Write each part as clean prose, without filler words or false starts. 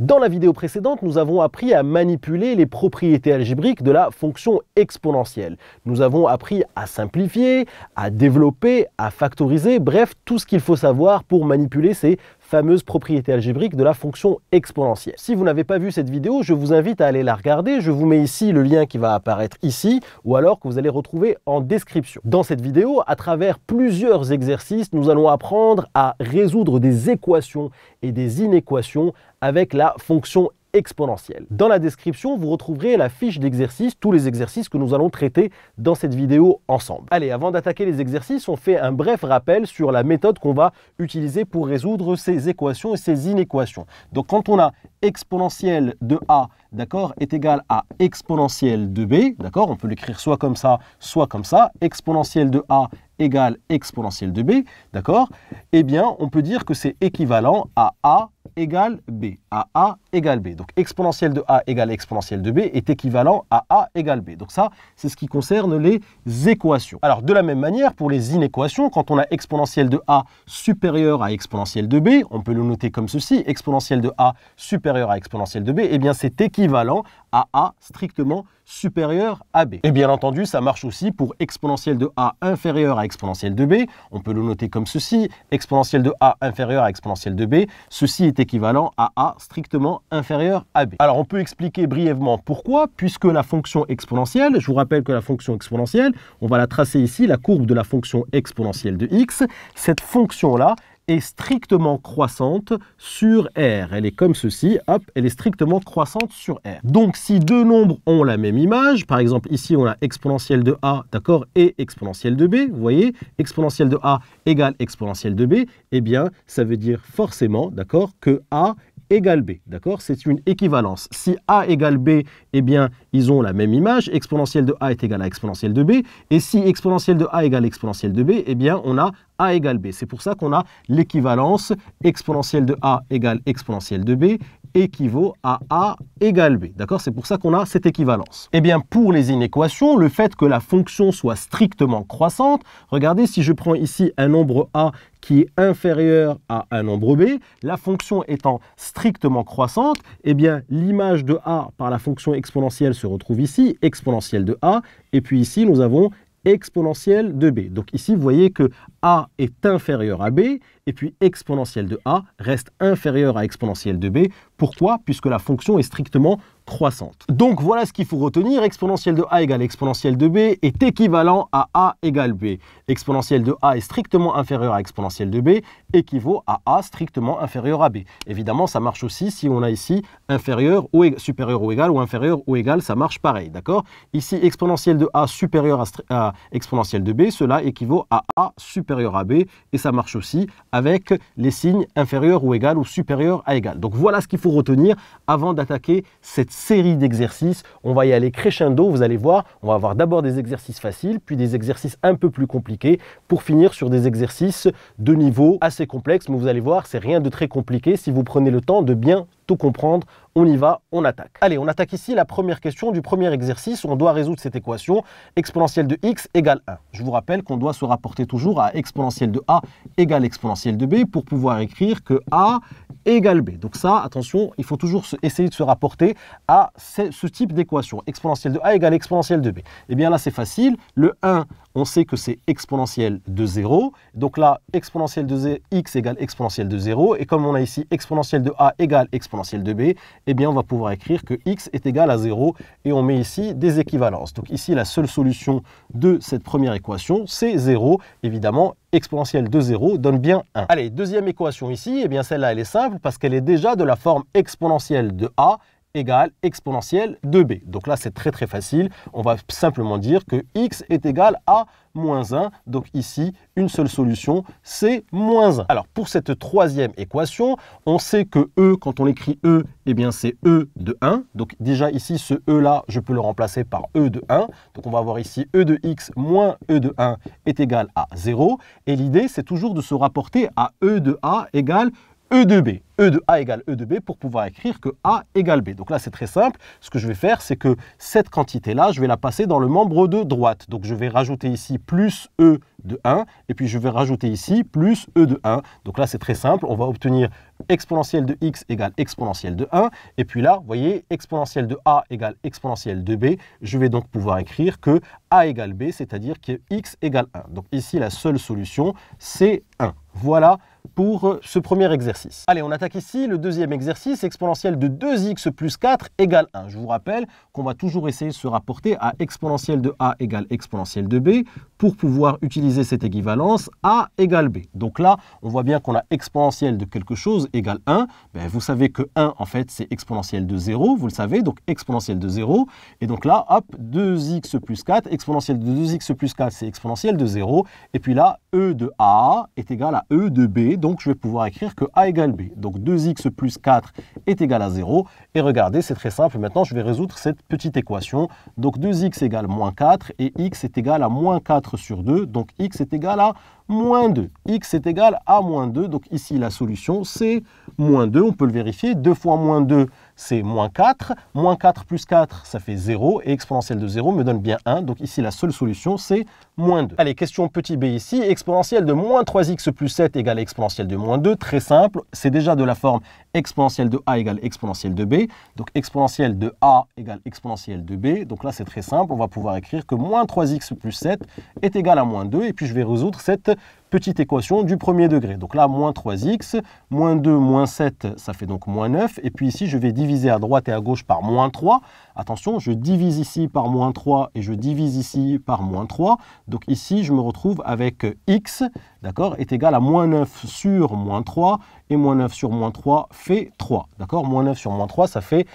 Dans la vidéo précédente, nous avons appris à manipuler les propriétés algébriques de la fonction exponentielle. Nous avons appris à simplifier, à développer, à factoriser, bref, tout ce qu'il faut savoir pour manipuler ces fameuses propriétés algébriques de la fonction exponentielle. Si vous n'avez pas vu cette vidéo, je vous invite à aller la regarder. Je vous mets ici le lien qui va apparaître ici ou alors que vous allez retrouver en description. Dans cette vidéo, à travers plusieurs exercices, nous allons apprendre à résoudre des équations et des inéquations avec la fonction exponentielle. Dans la description, vous retrouverez la fiche d'exercice, tous les exercices que nous allons traiter dans cette vidéo ensemble. Allez, avant d'attaquer les exercices, on fait un bref rappel sur la méthode qu'on va utiliser pour résoudre ces équations et ces inéquations. Donc, quand on a exponentielle de a, d'accord, est égal à exponentielle de b, d'accord, on peut l'écrire soit comme ça, exponentielle de a égale exponentielle de b, d'accord, eh bien, on peut dire que c'est équivalent à a égale b, à a égale b. Donc, exponentielle de a égale exponentielle de b est équivalent à a égale b. Donc, ça, c'est ce qui concerne les équations. Alors, de la même manière, pour les inéquations, quand on a exponentielle de a supérieure à exponentielle de b, on peut le noter comme ceci, exponentielle de a supérieure à exponentielle de b, eh bien, c'est équivalent à a strictement supérieur à b. Et bien entendu, ça marche aussi pour exponentielle de a inférieure à exponentielle de b. On peut le noter comme ceci, exponentielle de a inférieure à exponentielle de b. Ceci est équivalent à a strictement inférieur à b. Alors, on peut expliquer brièvement pourquoi, puisque la fonction exponentielle, je vous rappelle que la fonction exponentielle, on va la tracer ici, la courbe de la fonction exponentielle de x, cette fonction-là est strictement croissante sur R. Elle est comme ceci, hop, elle est strictement croissante sur R. Donc, si deux nombres ont la même image, par exemple, ici, on a exponentielle de A, d'accord, et exponentielle de B, vous voyez, exponentielle de A égale exponentielle de B, eh bien, ça veut dire forcément, d'accord, que A égale B, d'accord? C'est une équivalence. Si A égale B, eh bien, ils ont la même image. Exponentielle de A est égale à exponentielle de B. Et si exponentielle de A égale exponentielle de B, eh bien, on a A égale B. C'est pour ça qu'on a l'équivalence exponentielle de A égale exponentielle de B équivaut à A égale B. D'accord? C'est pour ça qu'on a cette équivalence. Eh bien, pour les inéquations, le fait que la fonction soit strictement croissante, regardez, si je prends ici un nombre A qui est inférieur à un nombre B, la fonction étant strictement croissante, eh bien, l'image de A par la fonction exponentielle se retrouve ici, exponentielle de A, et puis ici, nous avons exponentielle de b. Donc ici, vous voyez que a est inférieur à b, et puis exponentielle de a reste inférieure à exponentielle de b. Pourquoi? Puisque la fonction est strictement croissante. Donc voilà ce qu'il faut retenir, exponentielle de a égale exponentielle de b est équivalent à a égale b. Exponentielle de a est strictement inférieure à exponentielle de b, équivaut à a strictement inférieur à b. Évidemment, ça marche aussi si on a ici inférieur ou supérieur ou égal, ou inférieur ou égal, ça marche pareil, d'accord? Ici, exponentielle de a supérieure à exponentielle de b, cela équivaut à a supérieur à b, et ça marche aussi avec les signes inférieur ou égal ou supérieur à égal. Donc voilà ce qu'il faut retenir avant d'attaquer cette série d'exercices. On va y aller crescendo, vous allez voir, on va avoir d'abord des exercices faciles, puis des exercices un peu plus compliqués, pour finir sur des exercices de niveau assez complexe, mais vous allez voir, c'est rien de très compliqué si vous prenez le temps de bien tout comprendre. On y va, on attaque. Allez, on attaque ici la première question du premier exercice où on doit résoudre cette équation, exponentielle de x égale 1. Je vous rappelle qu'on doit se rapporter toujours à exponentielle de a égale exponentielle de b pour pouvoir écrire que a égale b. Donc ça, attention, il faut toujours essayer de se rapporter à ce type d'équation. Exponentielle de a égale exponentielle de b. Eh bien là, c'est facile. Le 1, on sait que c'est exponentielle de 0. Donc là, exponentielle de x égale exponentielle de 0. Et comme on a ici exponentielle de a égale exponentielle de b, eh bien, on va pouvoir écrire que x est égal à 0 et on met ici des équivalences. Donc ici, la seule solution de cette première équation, c'est 0. Évidemment, exponentielle de 0 donne bien 1. Allez, deuxième équation ici, eh bien celle-là, elle est simple parce qu'elle est déjà de la forme exponentielle de a égale exponentielle de b. Donc là, c'est très très facile. On va simplement dire que x est égal à moins 1. Donc ici, une seule solution, c'est moins 1. Alors pour cette troisième équation, on sait que e, quand on écrit e, eh bien c'est e de 1. Donc déjà ici, ce e là, je peux le remplacer par e de 1. Donc on va avoir ici e de x moins e de 1 est égal à 0. Et l'idée, c'est toujours de se rapporter à e de a égale E de B. E de A égale E de B pour pouvoir écrire que A égale B. Donc là, c'est très simple. Ce que je vais faire, c'est que cette quantité-là, je vais la passer dans le membre de droite. Donc je vais rajouter ici plus E de 1, et puis je vais rajouter ici plus E de 1. Donc là, c'est très simple. On va obtenir exponentielle de x égale exponentielle de 1. Et puis là, vous voyez, exponentielle de A égale exponentielle de B. Je vais donc pouvoir écrire que A égale B, c'est-à-dire que x égale 1. Donc ici, la seule solution, c'est 1. Voilà pour ce premier exercice. Allez, on attaque ici le deuxième exercice, exponentielle de 2x plus 4 égale 1. Je vous rappelle qu'on va toujours essayer de se rapporter à exponentielle de A égale exponentielle de B pour pouvoir utiliser cette équivalence A égale B. Donc là, on voit bien qu'on a exponentielle de quelque chose égale 1. Ben, vous savez que 1, en fait, c'est exponentielle de 0, vous le savez, donc exponentielle de 0. Et donc là, hop, 2x plus 4, exponentielle de 2x plus 4, c'est exponentielle de 0. Et puis là, E de A est égal à E de B. Donc, je vais pouvoir écrire que A égale B. Donc, 2x plus 4 est égal à 0. Et regardez, c'est très simple. Maintenant, je vais résoudre cette petite équation. Donc, 2x égale moins 4 et x est égal à moins 4 sur 2. Donc, x est égal à moins 2. X est égal à moins 2. Donc, ici, la solution, c'est moins 2. On peut le vérifier. 2 fois moins 2, c'est moins 4. Moins 4 plus 4, ça fait 0. Et exponentielle de 0 me donne bien 1. Donc, ici, la seule solution, c'est moins 2. Allez, question petit b ici. Exponentielle de moins 3x plus 7 égale exponentielle de moins 2. Très simple. C'est déjà de la forme exponentielle de A égale exponentielle de B. Donc, exponentielle de A égale exponentielle de B. Donc là, c'est très simple. On va pouvoir écrire que moins 3x plus 7 est égal à moins 2. Et puis, je vais résoudre cette petite équation du premier degré. Donc là, moins 3x, moins 2, moins 7, ça fait donc moins 9. Et puis ici, je vais diviser à droite et à gauche par moins 3. Attention, je divise ici par moins 3 et je divise ici par moins 3. Donc ici, je me retrouve avec x, d'accord, est égal à moins 9 sur moins 3. Et moins 9 sur moins 3 fait 3. D'accord, moins 9 sur moins 3, ça fait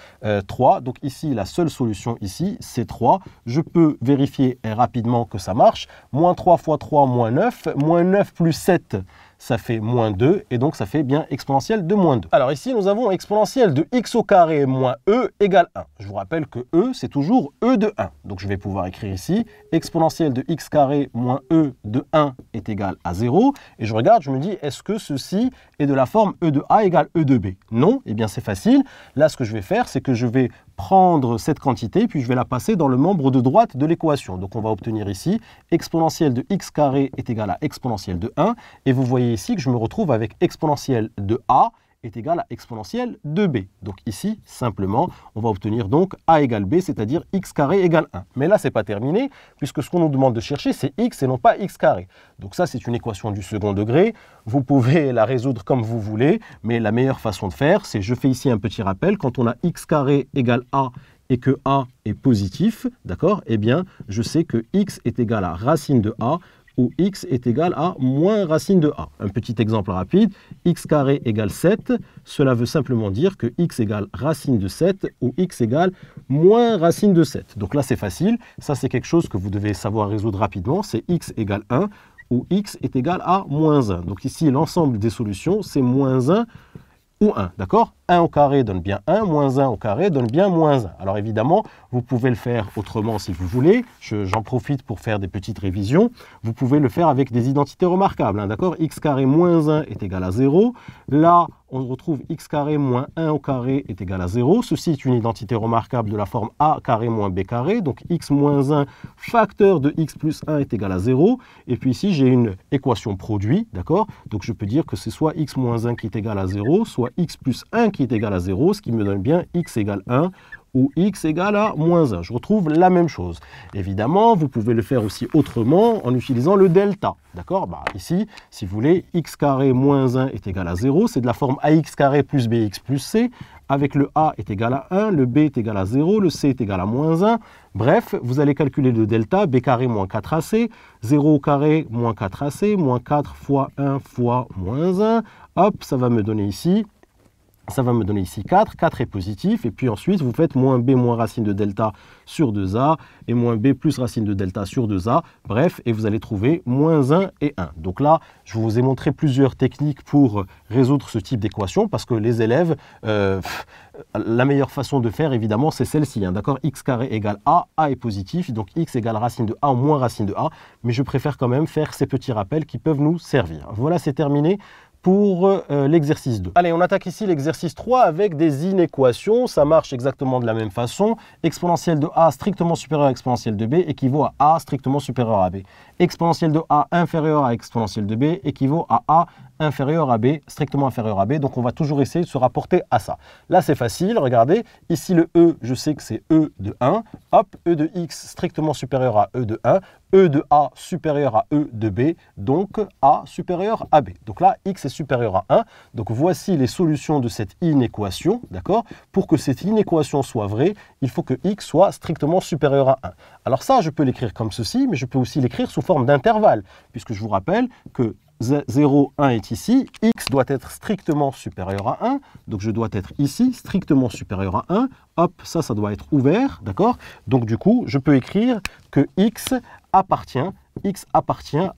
3. Donc ici, la seule solution ici, c'est 3. Je peux vérifier rapidement que ça marche. Moins 3 fois 3, moins 9. Moins 9 plus 7, ça fait moins 2. Et donc, ça fait bien exponentielle de moins 2. Alors ici, nous avons exponentielle de x au carré moins e égale 1. Je vous rappelle que e, c'est toujours e de 1. Donc, je vais pouvoir écrire ici, exponentielle de x carré moins e de 1 est égal à 0. Et je regarde, je me dis, est-ce que ceci est de la forme e de a égale e de b? Non, eh bien c'est facile. Là, ce que je vais faire, c'est que je vais prendre cette quantité, puis je vais la passer dans le membre de droite de l'équation. Donc on va obtenir ici, exponentielle de x carré est égal à exponentielle de 1. Et vous voyez ici que je me retrouve avec exponentielle de a est égal à exponentielle de b. Donc ici, simplement, on va obtenir donc a égale b, c'est-à-dire x carré égale 1. Mais là, ce n'est pas terminé, puisque ce qu'on nous demande de chercher, c'est x et non pas x carré. Donc ça, c'est une équation du second degré. Vous pouvez la résoudre comme vous voulez, mais la meilleure façon de faire, c'est, je fais ici un petit rappel, quand on a x carré égale a et que a est positif, d'accord, eh bien, je sais que x est égal à racine de a, où x est égal à moins racine de a. Un petit exemple rapide, x carré égale 7, cela veut simplement dire que x égale racine de 7 ou x égale moins racine de 7. Donc là, c'est facile, ça c'est quelque chose que vous devez savoir résoudre rapidement, c'est x égale 1 où x est égal à moins 1. Donc ici, l'ensemble des solutions, c'est moins 1 ou 1, d'accord? 1 au carré donne bien 1, moins 1 au carré donne bien moins 1. Alors évidemment, vous pouvez le faire autrement si vous voulez. J'en profite pour faire des petites révisions. Vous pouvez le faire avec des identités remarquables, hein, d'accord? X carré moins 1 est égal à 0. Là, on retrouve x carré moins 1 au carré est égal à 0. Ceci est une identité remarquable de la forme a carré moins b carré. Donc x moins 1 facteur de x plus 1 est égal à 0. Et puis ici, j'ai une équation produit, d'accord? Donc je peux dire que c'est soit x moins 1 qui est égal à 0, soit x plus 1 qui est égal à 0, ce qui me donne bien x égale 1 ou x égale à moins 1. Je retrouve la même chose. Évidemment, vous pouvez le faire aussi autrement en utilisant le delta. D'accord? Ici, si vous voulez, x carré moins 1 est égal à 0. C'est de la forme ax carré plus bx plus c. Avec le a est égal à 1, le b est égal à 0, le c est égal à moins 1. Bref, vous allez calculer le delta, b carré moins 4ac, 0 au carré moins 4ac, moins 4 fois 1 fois moins 1. Hop, ça va me donner ici 4, 4 est positif, et puis ensuite vous faites moins b moins racine de delta sur 2a, et moins b plus racine de delta sur 2a, bref, et vous allez trouver moins 1 et 1. Donc là, je vous ai montré plusieurs techniques pour résoudre ce type d'équation, parce que les élèves, la meilleure façon de faire, évidemment, c'est celle-ci, hein, d'accord? X carré égale a est positif, donc x égale racine de a moins racine de a, mais je préfère quand même faire ces petits rappels qui peuvent nous servir. Voilà, c'est terminé pour l'exercice 2. Allez, on attaque ici l'exercice 3 avec des inéquations. Ça marche exactement de la même façon. Exponentielle de a strictement supérieur à exponentielle de b équivaut à a strictement supérieur à b. Exponentielle de a inférieur à exponentielle de b équivaut à a inférieur à b, strictement inférieur à b. Donc, on va toujours essayer de se rapporter à ça. Là, c'est facile. Regardez, ici, le e, je sais que c'est e de 1. Hop, e de x strictement supérieur à e de 1. E de a supérieur à e de b, donc a supérieur à b. Donc là, x est supérieur à 1. Donc voici les solutions de cette inéquation, d'accord? Pour que cette inéquation soit vraie, il faut que x soit strictement supérieur à 1. Alors ça, je peux l'écrire comme ceci, mais je peux aussi l'écrire sous forme d'intervalle, puisque je vous rappelle que 0, 1 est ici, x doit être strictement supérieur à 1, donc je dois être ici, strictement supérieur à 1, hop, ça doit être ouvert, d'accord? Donc du coup, je peux écrire que x appartient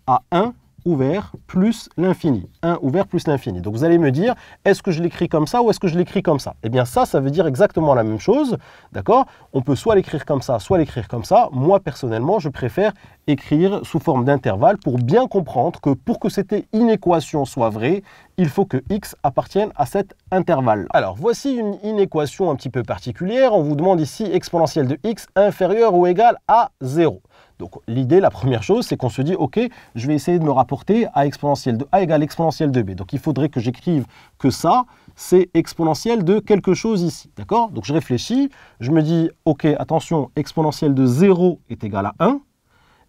à 1 ouvert plus l'infini. 1 ouvert plus l'infini. Donc vous allez me dire, est-ce que je l'écris comme ça ou est-ce que je l'écris comme ça? Eh bien ça veut dire exactement la même chose, d'accord? On peut soit l'écrire comme ça, soit l'écrire comme ça. Moi, personnellement, je préfère écrire sous forme d'intervalle pour bien comprendre que pour que cette inéquation soit vraie, il faut que x appartienne à cet intervalle. Alors, voici une inéquation un petit peu particulière. On vous demande ici exponentielle de x inférieure ou égale à 0. Donc l'idée, la première chose, c'est qu'on se dit, ok, je vais essayer de me rapporter à exponentielle de a égale exponentielle de b. Donc il faudrait que j'écrive que ça, c'est exponentielle de quelque chose ici, d'accord? Donc je réfléchis, je me dis, ok, attention, exponentielle de 0 est égale à 1,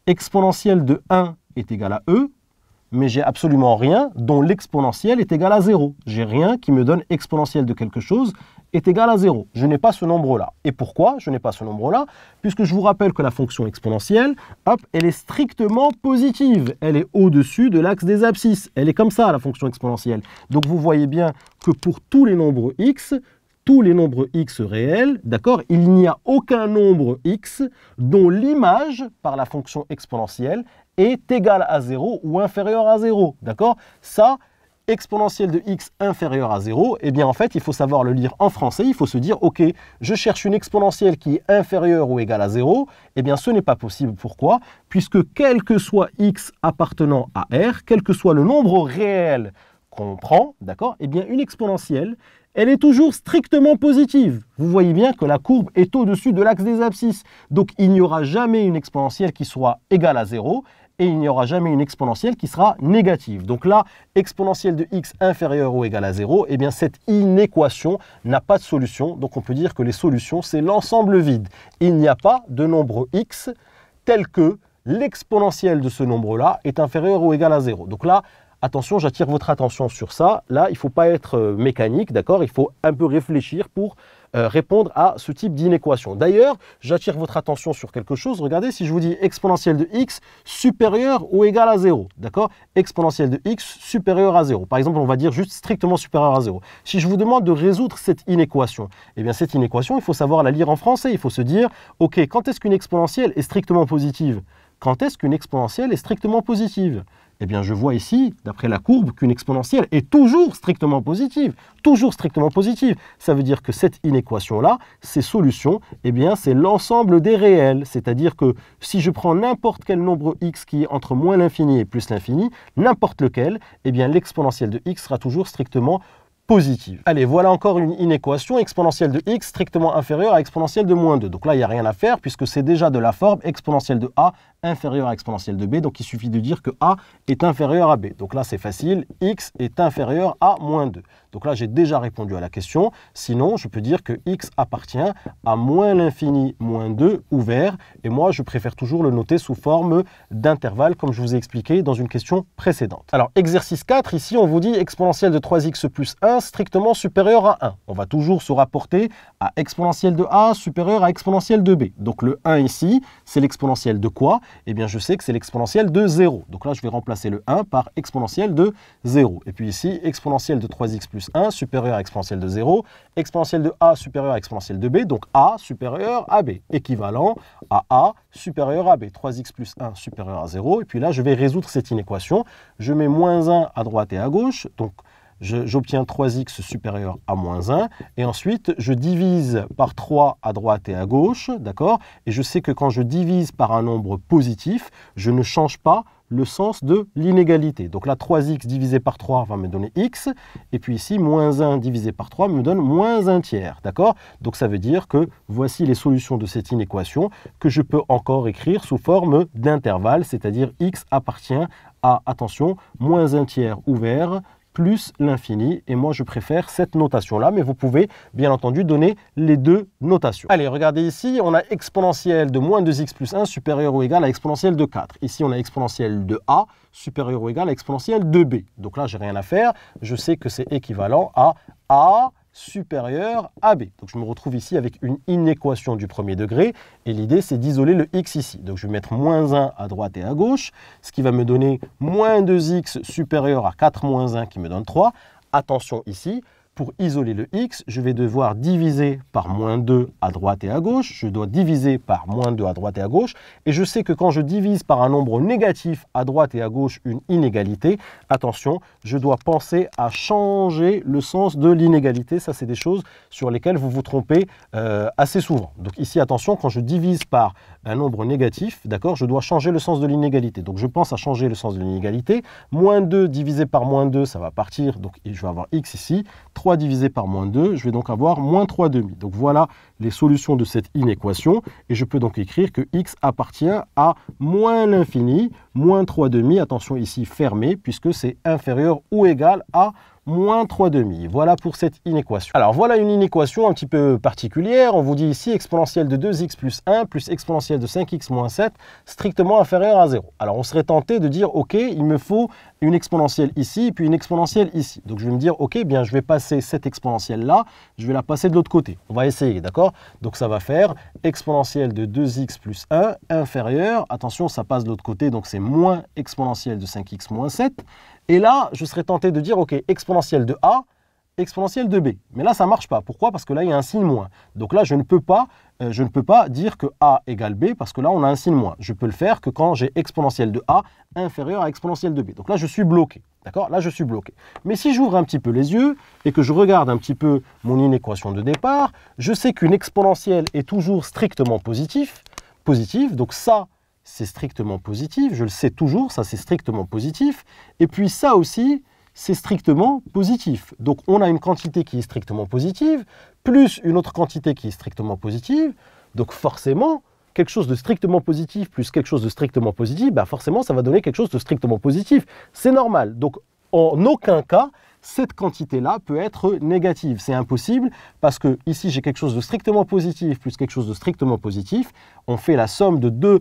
exponentielle de 1 est égale à e, mais j'ai absolument rien dont l'exponentielle est égale à 0. J'ai rien qui me donne exponentielle de quelque chose est égal à 0. Je n'ai pas ce nombre-là. Et pourquoi je n'ai pas ce nombre-là? Puisque je vous rappelle que la fonction exponentielle, hop, elle est strictement positive. Elle est au-dessus de l'axe des abscisses. Elle est comme ça, la fonction exponentielle. Donc vous voyez bien que pour tous les nombres x réels, d'accord, il n'y a aucun nombre x dont l'image par la fonction exponentielle est égale à 0 ou inférieure à 0. D'accord? Ça, exponentielle de x inférieure à 0, eh bien en fait, il faut savoir le lire en français. Il faut se dire, ok, je cherche une exponentielle qui est inférieure ou égale à 0. Eh bien, ce n'est pas possible. Pourquoi? Puisque quel que soit x appartenant à R, quel que soit le nombre réel qu'on prend, d'accord, eh bien une exponentielle, elle est toujours strictement positive. Vous voyez bien que la courbe est au-dessus de l'axe des abscisses. Donc, il n'y aura jamais une exponentielle qui soit égale à 0 et il n'y aura jamais une exponentielle qui sera négative. Donc là, exponentielle de x inférieure ou égale à 0, eh bien cette inéquation n'a pas de solution. Donc on peut dire que les solutions, c'est l'ensemble vide. Il n'y a pas de nombre x tel que l'exponentielle de ce nombre-là est inférieure ou égale à 0. Donc là, attention, j'attire votre attention sur ça. Là, il ne faut pas être mécanique, d'accord? Il faut un peu réfléchir pour répondre à ce type d'inéquation. D'ailleurs, j'attire votre attention sur quelque chose. Regardez, si je vous dis exponentielle de x supérieure ou égale à 0, d'accord? Exponentielle de x supérieure à 0. Par exemple, on va dire juste strictement supérieure à 0. Si je vous demande de résoudre cette inéquation, eh bien cette inéquation, il faut savoir la lire en français. Il faut se dire, ok, quand est-ce qu'une exponentielle est strictement positive? Quand est-ce qu'une exponentielle est strictement positive? Eh bien, je vois ici, d'après la courbe, qu'une exponentielle est toujours strictement positive. Toujours strictement positive. Ça veut dire que cette inéquation-là, ses solutions, eh bien, c'est l'ensemble des réels. C'est-à-dire que si je prends n'importe quel nombre x qui est entre moins l'infini et plus l'infini, n'importe lequel, eh bien, l'exponentielle de x sera toujours strictement positive. Allez, voilà encore une inéquation, exponentielle de x strictement inférieure à exponentielle de moins 2. Donc là, il n'y a rien à faire puisque c'est déjà de la forme exponentielle de a inférieure à exponentielle de b. Donc il suffit de dire que a est inférieur à b. Donc là, c'est facile, x est inférieur à moins 2. Donc là, j'ai déjà répondu à la question. Sinon, je peux dire que x appartient à moins l'infini moins 2 ouvert. Et moi, je préfère toujours le noter sous forme d'intervalle, comme je vous ai expliqué dans une question précédente. Alors, exercice 4, ici, on vous dit exponentielle de 3x plus 1 strictement supérieur à 1. On va toujours se rapporter à exponentielle de a supérieure à exponentielle de b. Donc le 1 ici, c'est l'exponentielle de quoi? Eh bien, je sais que c'est l'exponentielle de 0. Donc là, je vais remplacer le 1 par exponentielle de 0. Et puis ici, exponentielle de 3x plus 1 supérieur à exponentielle de 0, exponentielle de a supérieur à exponentielle de b, donc a supérieur à b, équivalent à a supérieur à b, 3x plus 1 supérieur à 0. Et puis là, je vais résoudre cette inéquation. Je mets moins 1 à droite et à gauche, donc j'obtiens 3x supérieur à moins 1. Et ensuite, je divise par 3 à droite et à gauche, d'accord? Et je sais que quand je divise par un nombre positif, je ne change pas le sens de l'inégalité. Donc là, 3x divisé par 3 va me donner x. Et puis ici, moins 1 divisé par 3 me donne moins 1 tiers. D'accord? Donc ça veut dire que voici les solutions de cette inéquation que je peux encore écrire sous forme d'intervalle, c'est-à-dire x appartient à, attention, moins 1 tiers ouvert plus l'infini. Et moi, je préfère cette notation-là, mais vous pouvez bien entendu donner les deux notations. Allez, regardez ici, on a exponentielle de moins 2x plus 1 supérieur ou égal à exponentielle de 4. Ici, on a exponentielle de a supérieur ou égal à exponentielle de b. Donc là, j'ai rien à faire. Je sais que c'est équivalent à a supérieur à b. Donc je me retrouve ici avec une inéquation du premier degré et l'idée c'est d'isoler le x ici. Donc je vais mettre moins 1 à droite et à gauche, ce qui va me donner moins 2x supérieur à 4 moins 1 qui me donne 3. Attention ici, pour isoler le x, je vais devoir diviser par moins 2 à droite et à gauche. Je dois diviser par moins 2 à droite et à gauche. Et je sais que quand je divise par un nombre négatif à droite et à gauche une inégalité, attention, je dois penser à changer le sens de l'inégalité. Ça, c'est des choses sur lesquelles vous vous trompez assez souvent. Donc ici, attention, quand je divise par un nombre négatif, d'accord, je dois changer le sens de l'inégalité. Donc je pense à changer le sens de l'inégalité. Moins 2 divisé par moins 2, ça va partir. Donc je vais avoir x ici. 3 divisé par moins 2, je vais donc avoir moins 3 demi. Donc voilà les solutions de cette inéquation. Et je peux donc écrire que x appartient à moins l'infini, moins 3 demi, attention ici fermé, puisque c'est inférieur ou égal à moins 3 demi. Voilà pour cette inéquation. Alors voilà une inéquation un petit peu particulière. On vous dit ici exponentielle de 2x plus 1 plus exponentielle de 5x moins 7 strictement inférieure à 0. Alors on serait tenté de dire ok, il me faut une exponentielle ici puis une exponentielle ici. Donc je vais me dire ok, bien je vais passer cette exponentielle là, je vais la passer de l'autre côté. On va essayer, d'accord? Donc ça va faire exponentielle de 2x plus 1 inférieure, attention ça passe de l'autre côté, donc c'est moins exponentielle de 5x moins 7. Et là, je serais tenté de dire, OK, exponentielle de a, exponentielle de b. Mais là, ça ne marche pas. Pourquoi? Parce que là, il y a un signe moins. Donc là, je ne peux pas dire que a égale b, parce que là, on a un signe moins. Je peux le faire que quand j'ai exponentielle de a inférieure à exponentielle de b. Donc là, je suis bloqué. D'accord? Là, je suis bloqué. Mais si j'ouvre un petit peu les yeux et que je regarde un petit peu mon inéquation de départ, je sais qu'une exponentielle est toujours strictement positive. Donc ça, c'est strictement positif, je le sais toujours, ça c'est strictement positif. Et puis ça aussi, c'est strictement positif. Donc on a une quantité qui est strictement positive, plus une autre quantité qui est strictement positive. Donc forcément, quelque chose de strictement positif plus quelque chose de strictement positif, bah forcément ça va donner quelque chose de strictement positif. C'est normal. Donc en aucun cas, cette quantité-là peut être négative. C'est impossible parce que ici j'ai quelque chose de strictement positif plus quelque chose de strictement positif. On fait la somme de deux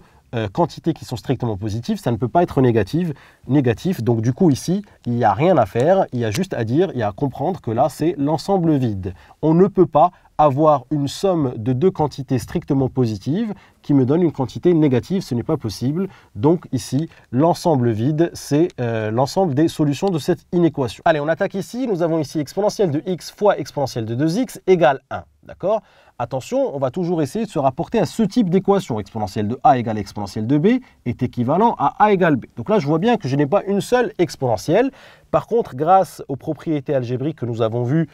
quantités qui sont strictement positives, ça ne peut pas être négatif. Donc du coup ici, il n'y a rien à faire, il y a juste à dire, il y a à comprendre que là c'est l'ensemble vide. On ne peut pas avoir une somme de deux quantités strictement positives qui me donne une quantité négative, ce n'est pas possible. Donc ici, l'ensemble vide, c'est l'ensemble des solutions de cette inéquation. Allez, on attaque ici, nous avons ici exponentielle de x fois exponentielle de 2x égale 1. D'accord? Attention, on va toujours essayer de se rapporter à ce type d'équation. Exponentielle de a égale exponentielle de b est équivalent à a égale b. Donc là, je vois bien que je n'ai pas une seule exponentielle. Par contre, grâce aux propriétés algébriques que nous avons vues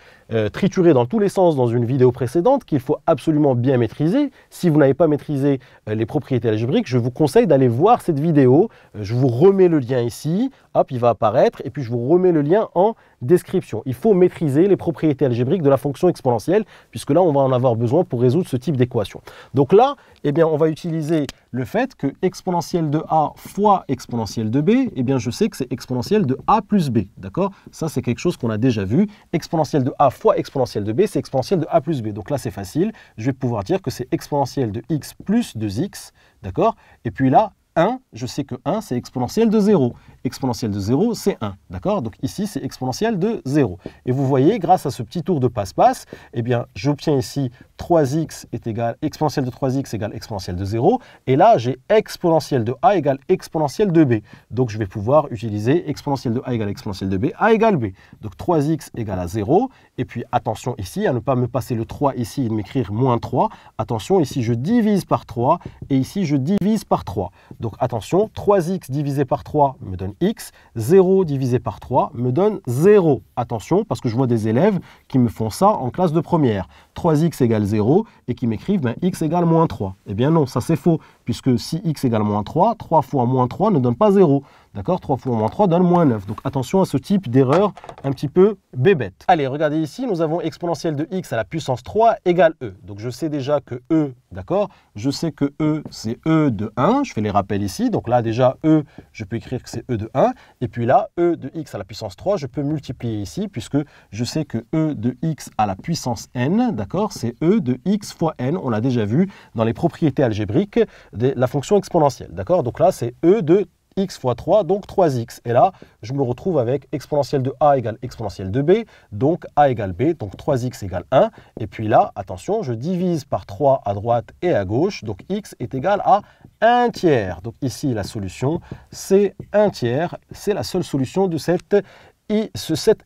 triturer dans tous les sens dans une vidéo précédente, qu'il faut absolument bien maîtriser, si vous n'avez pas maîtrisé les propriétés algébriques, je vous conseille d'aller voir cette vidéo. Je vous remets le lien ici, hop, il va apparaître, et puis je vous remets le lien en description. Il faut maîtriser les propriétés algébriques de la fonction exponentielle, puisque là, on va en avoir besoin pour résoudre ce type d'équation. Donc là, eh bien, on va utiliser le fait que exponentielle de a fois exponentielle de b, eh bien, je sais que c'est exponentielle de a plus b. D'accord? Ça, c'est quelque chose qu'on a déjà vu. Exponentielle de a fois exponentielle de b, c'est exponentielle de a plus b. Donc là, c'est facile. Je vais pouvoir dire que c'est exponentielle de x plus 2x. D'accord? Et puis là, 1, je sais que 1, c'est exponentielle de 0. Exponentielle de 0, c'est 1. D'accord? Donc ici, c'est exponentielle de 0. Et vous voyez, grâce à ce petit tour de passe-passe, eh bien, j'obtiens ici 3x est égal, exponentielle de 3x égale exponentielle de 0. Et là, j'ai exponentielle de a égale exponentielle de b. Donc je vais pouvoir utiliser exponentielle de a égale exponentielle de b, a égale b. Donc 3x égale à 0. Et puis attention ici, à ne pas me passer le 3 ici et de m'écrire moins 3. Attention, ici, je divise par 3 et ici, je divise par 3. Donc attention, 3x divisé par 3 me donne x. 0 divisé par 3 me donne 0. Attention, parce que je vois des élèves qui me font ça en classe de première. 3x égale 0 et qui m'écrivent x égale moins 3. Eh bien non, ça c'est faux, puisque si x égale moins 3, 3 fois moins 3 ne donne pas 0. D'accord? 3 fois moins 3 donne moins 9. Donc attention à ce type d'erreur un petit peu bébête. Allez, regardez ici, nous avons exponentielle de x à la puissance 3 égale e. Donc je sais déjà que e, d'accord? Je sais que e, c'est e de 1. Je fais les rappels ici. Donc là, déjà, e, je peux écrire que c'est e de 1. Et puis là, e de x à la puissance 3, je peux multiplier ici, puisque je sais que e de x à la puissance n, d'accord? C'est e de x fois n. On l'a déjà vu dans les propriétés algébriques de la fonction exponentielle. D'accord? Donc là, c'est e de x fois 3, donc 3x. Et là, je me retrouve avec exponentielle de a égale exponentielle de b, donc a égale b, donc 3x égale 1. Et puis là, attention, je divise par 3 à droite et à gauche, donc x est égal à 1 tiers. Donc ici, la solution, c'est 1 tiers. C'est la seule solution de cette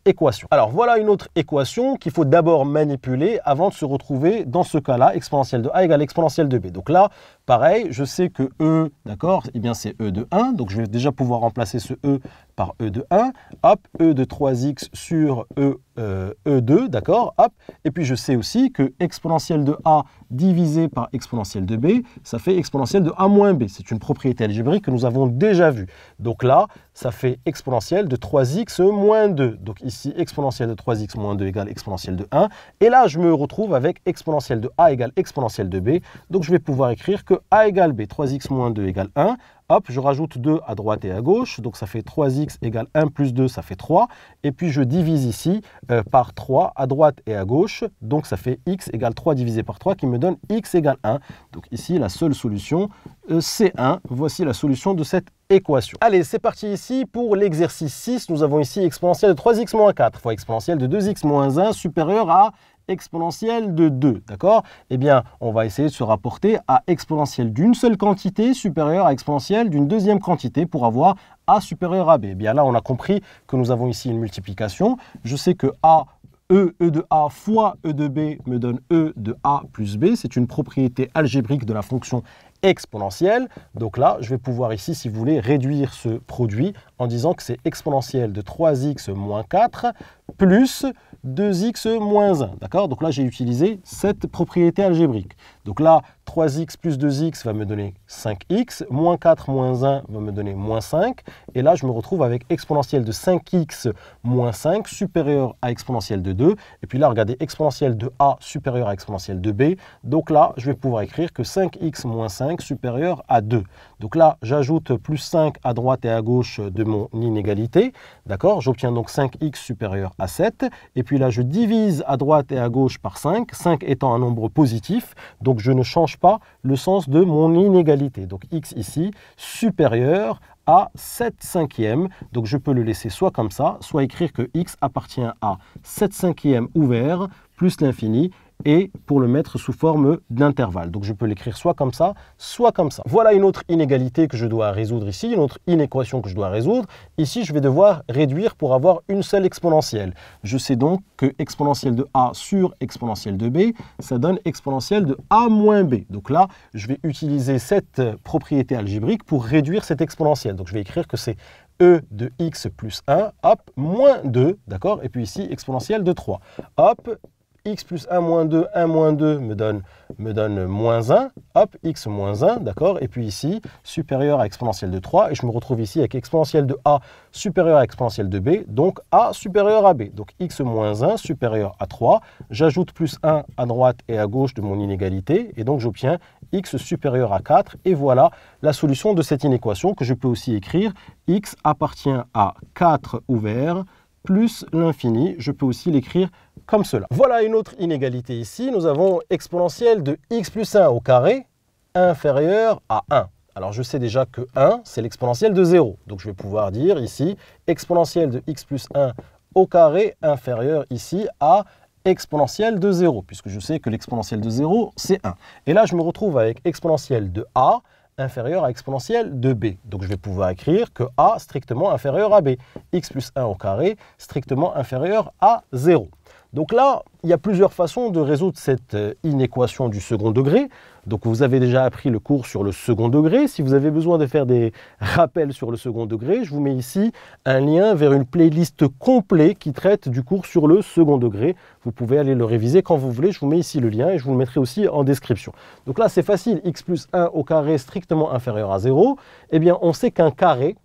équation. Alors voilà une autre équation qu'il faut d'abord manipuler avant de se retrouver dans ce cas-là, exponentielle de a égale exponentielle de b. Donc là, pareil, je sais que e, d'accord, eh bien c'est e de 1, donc je vais déjà pouvoir remplacer ce e par e de 1, hop, e de 3x sur e2, d'accord, hop, et puis je sais aussi que exponentielle de a divisé par exponentielle de b, ça fait exponentielle de a moins b. C'est une propriété algébrique que nous avons déjà vue. Donc là, ça fait exponentielle de 3x moins 2. Donc ici, exponentielle de 3x moins 2 égale exponentielle de 1. Et là, je me retrouve avec exponentielle de a égale exponentielle de b. Donc je vais pouvoir écrire que a égale b, 3x moins 2 égale 1. Hop, je rajoute 2 à droite et à gauche, donc ça fait 3x égale 1 plus 2, ça fait 3. Et puis je divise ici par 3 à droite et à gauche, donc ça fait x égale 3 divisé par 3 qui me donne x égale 1. Donc ici, la seule solution, c'est 1. Voici la solution de cette équation. Allez, c'est parti ici pour l'exercice 6. Nous avons ici exponentielle de 3x moins 4 fois exponentielle de 2x moins 1 supérieure à exponentielle de 2, d'accord? Eh bien, on va essayer de se rapporter à exponentielle d'une seule quantité supérieure à exponentielle d'une deuxième quantité pour avoir a supérieur à b. Eh bien là, on a compris que nous avons ici une multiplication. Je sais que a, e de a fois e de b me donne e de a plus b. C'est une propriété algébrique de la fonction exponentielle. Donc là, je vais pouvoir ici, si vous voulez, réduire ce produit en disant que c'est exponentielle de 3x moins 4 plus 2x moins 1. D'accord? Donc là, j'ai utilisé cette propriété algébrique. Donc là, 3x plus 2x va me donner 5x, moins 4 moins 1 va me donner moins 5. Et là, je me retrouve avec exponentielle de 5x moins 5 supérieure à exponentielle de 2. Et puis là, regardez, exponentielle de a supérieure à exponentielle de b. Donc là, je vais pouvoir écrire que 5x moins 5 supérieur à 2. Donc là, j'ajoute plus 5 à droite et à gauche de mon inégalité. D'accord? J'obtiens donc 5x supérieur à 7. Et puis là, je divise à droite et à gauche par 5, 5 étant un nombre positif. Donc je ne change pas le sens de mon inégalité. Donc x ici supérieur à 7 cinquièmes. Donc je peux le laisser soit comme ça, soit écrire que x appartient à 7 cinquièmes ouvert plus l'infini, et pour le mettre sous forme d'intervalle. Donc je peux l'écrire soit comme ça, soit comme ça. Voilà une autre inégalité que je dois résoudre ici, une autre inéquation que je dois résoudre. Ici, je vais devoir réduire pour avoir une seule exponentielle. Je sais donc que exponentielle de a sur exponentielle de b, ça donne exponentielle de a moins b. Donc là, je vais utiliser cette propriété algébrique pour réduire cette exponentielle. Donc je vais écrire que c'est e de x plus 1, hop, moins 2, d'accord? Et puis ici, exponentielle de 3. Hop, x plus 1 moins 2 me donne moins 1, hop, x moins 1, d'accord? Et puis ici, supérieur à exponentielle de 3, et je me retrouve ici avec exponentielle de a supérieur à exponentielle de b, donc a supérieur à b. Donc x moins 1 supérieur à 3, j'ajoute plus 1 à droite et à gauche de mon inégalité, et donc j'obtiens x supérieur à 4, et voilà la solution de cette inéquation que je peux aussi écrire, x appartient à 4 ouvert, plus l'infini, je peux aussi l'écrire comme cela. Voilà une autre inégalité ici. Nous avons exponentielle de x plus 1 au carré inférieur à 1. Alors je sais déjà que 1, c'est l'exponentielle de 0. Donc je vais pouvoir dire ici exponentielle de x plus 1 au carré inférieur ici à exponentielle de 0, puisque je sais que l'exponentielle de 0, c'est 1. Et là, je me retrouve avec exponentielle de a inférieur à exponentielle de b. Donc je vais pouvoir écrire que a strictement inférieur à b. X plus 1 au carré strictement inférieur à 0. Donc là, il y a plusieurs façons de résoudre cette inéquation du second degré. Donc vous avez déjà appris le cours sur le second degré. Si vous avez besoin de faire des rappels sur le second degré, je vous mets ici un lien vers une playlist complète qui traite du cours sur le second degré. Vous pouvez aller le réviser quand vous voulez. Je vous mets ici le lien et je vous le mettrai aussi en description. Donc là, c'est facile. X plus 1 au carré strictement inférieur à 0. Eh bien, on sait qu'un carré,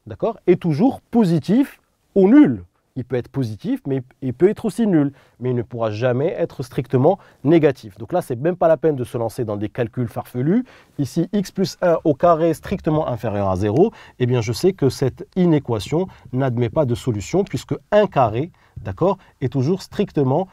d'accord, est toujours positif ou nul. Il peut être positif, mais il peut être aussi nul. Mais il ne pourra jamais être strictement négatif. Donc là, ce n'est même pas la peine de se lancer dans des calculs farfelus. Ici, x plus 1 au carré strictement inférieur à 0, eh bien, je sais que cette inéquation n'admet pas de solution puisque un carré, d'accord, est toujours strictement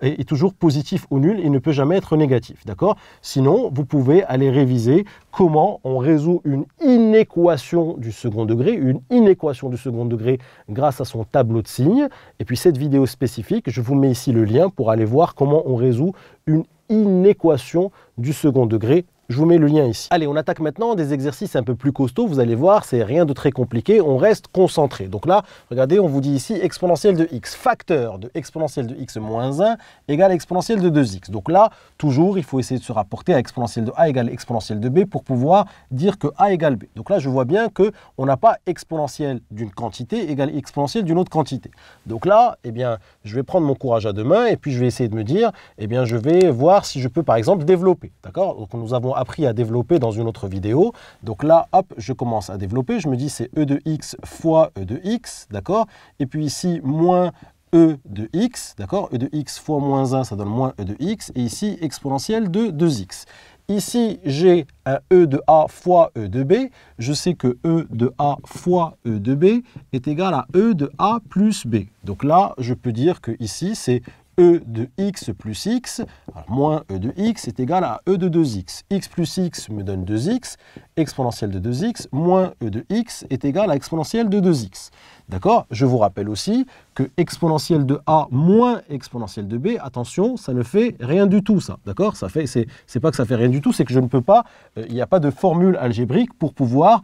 est toujours positif ou nul, il ne peut jamais être négatif, d'accord? Sinon, vous pouvez aller réviser comment on résout une inéquation du second degré, grâce à son tableau de signes. Et puis cette vidéo spécifique, je vous mets ici le lien pour aller voir comment on résout une inéquation du second degré. Je vous mets le lien ici. Allez, on attaque maintenant des exercices un peu plus costauds. Vous allez voir, c'est rien de très compliqué. On reste concentré. Donc là, regardez, on vous dit ici exponentielle de x. Facteur de exponentielle de x moins 1 égale exponentielle de 2x. Donc là, toujours, il faut essayer de se rapporter à exponentielle de a égale exponentielle de b pour pouvoir dire que a égale b. Donc là, je vois bien qu'on n'a pas exponentielle d'une quantité égale exponentielle d'une autre quantité. Donc là, eh bien, je vais prendre mon courage à deux mains et puis je vais essayer de me dire, eh bien, je vais voir si je peux, par exemple, développer. D'accord? Donc nous avons appris à développer dans une autre vidéo. Donc là, hop, je commence à développer. Je me dis c'est e de x fois e de x, d'accord? Et puis ici, moins e de x, d'accord? E de x fois moins 1, ça donne moins e de x. Et ici, exponentielle de 2x. Ici, j'ai un e de a fois e de b. Je sais que e de a fois e de b est égal à e de a plus b. Donc là, je peux dire que ici, c'est e de x plus x, alors moins e de x est égal à e de 2x. X plus x me donne 2x, exponentielle de 2x, moins e de x est égal à exponentielle de 2x. D'accord? Je vous rappelle aussi que exponentielle de a moins exponentielle de b, attention, ça ne fait rien du tout, ça. D'accord? C'est pas que ça fait rien du tout, c'est que je ne peux pas, il n'y a pas de formule algébrique pour pouvoir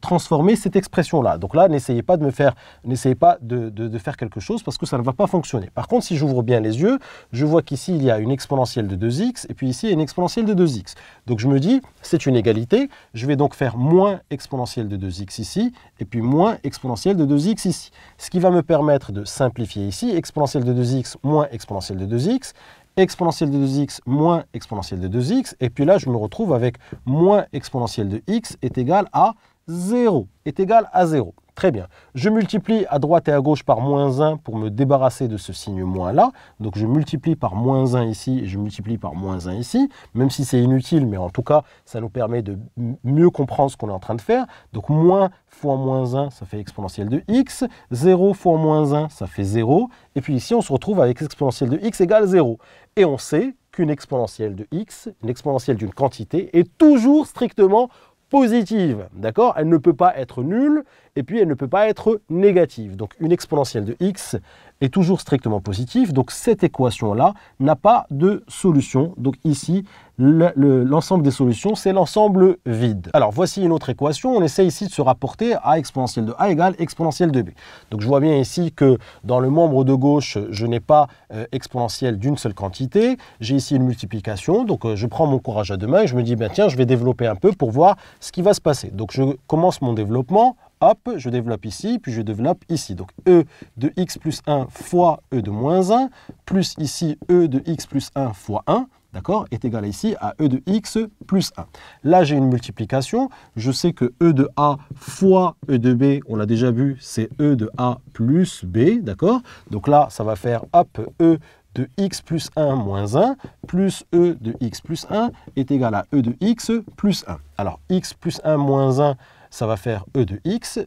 transformer cette expression-là. Donc là, n'essayez pas de faire quelque chose parce que ça ne va pas fonctionner. Par contre, si j'ouvre bien les yeux, je vois qu'ici, il y a une exponentielle de 2x et puis ici, une exponentielle de 2x. Donc je me dis, c'est une égalité. Je vais donc faire moins exponentielle de 2x ici et puis moins exponentielle de 2x ici. Ce qui va me permettre de simplifier ici, exponentielle de 2x moins exponentielle de 2x, exponentielle de 2x moins exponentielle de 2x, et puis là, je me retrouve avec moins exponentielle de x est égal à 0, est égal à 0. Très bien. Je multiplie à droite et à gauche par moins 1 pour me débarrasser de ce signe moins là. Donc je multiplie par moins 1 ici et je multiplie par moins 1 ici, même si c'est inutile, mais en tout cas, ça nous permet de mieux comprendre ce qu'on est en train de faire. Donc moins fois moins 1, ça fait exponentielle de x. 0 fois moins 1, ça fait 0. Et puis ici, on se retrouve avec exponentielle de x égale 0. Et on sait qu'une exponentielle de x, une exponentielle d'une quantité, est toujours strictement positive, d'accord? Elle ne peut pas être nulle et puis elle ne peut pas être négative. Donc une exponentielle de x est toujours strictement positive, donc cette équation-là n'a pas de solution. Donc ici, l'ensemble des solutions, c'est l'ensemble vide. Alors voici une autre équation, on essaie ici de se rapporter à exponentielle de a égale exponentielle de b. Donc je vois bien ici que dans le membre de gauche, je n'ai pas exponentielle d'une seule quantité, j'ai ici une multiplication, donc je prends mon courage à deux mains et je me dis, ben, tiens, je vais développer un peu pour voir ce qui va se passer. Donc je commence mon développement. Hop, je développe ici, puis je développe ici. Donc e de x plus 1 fois e de moins 1, plus ici e de x plus 1 fois 1, d'accord, est égal ici à e de x plus 1. Là, j'ai une multiplication. Je sais que e de a fois e de b, on l'a déjà vu, c'est e de a plus b, d'accord. Donc là, ça va faire, hop, e de x plus 1 moins 1 plus e de x plus 1 est égal à e de x plus 1. Alors, x plus 1 moins 1, ça va faire e de x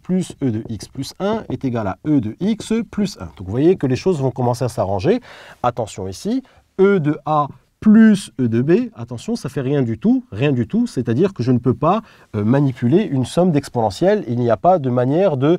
plus e de x plus 1 est égal à e de x plus 1. Donc vous voyez que les choses vont commencer à s'arranger. Attention ici, e de a plus e de b, attention, ça fait rien du tout, c'est-à-dire que je ne peux pas manipuler une somme d'exponentielles, il n'y a pas de manière de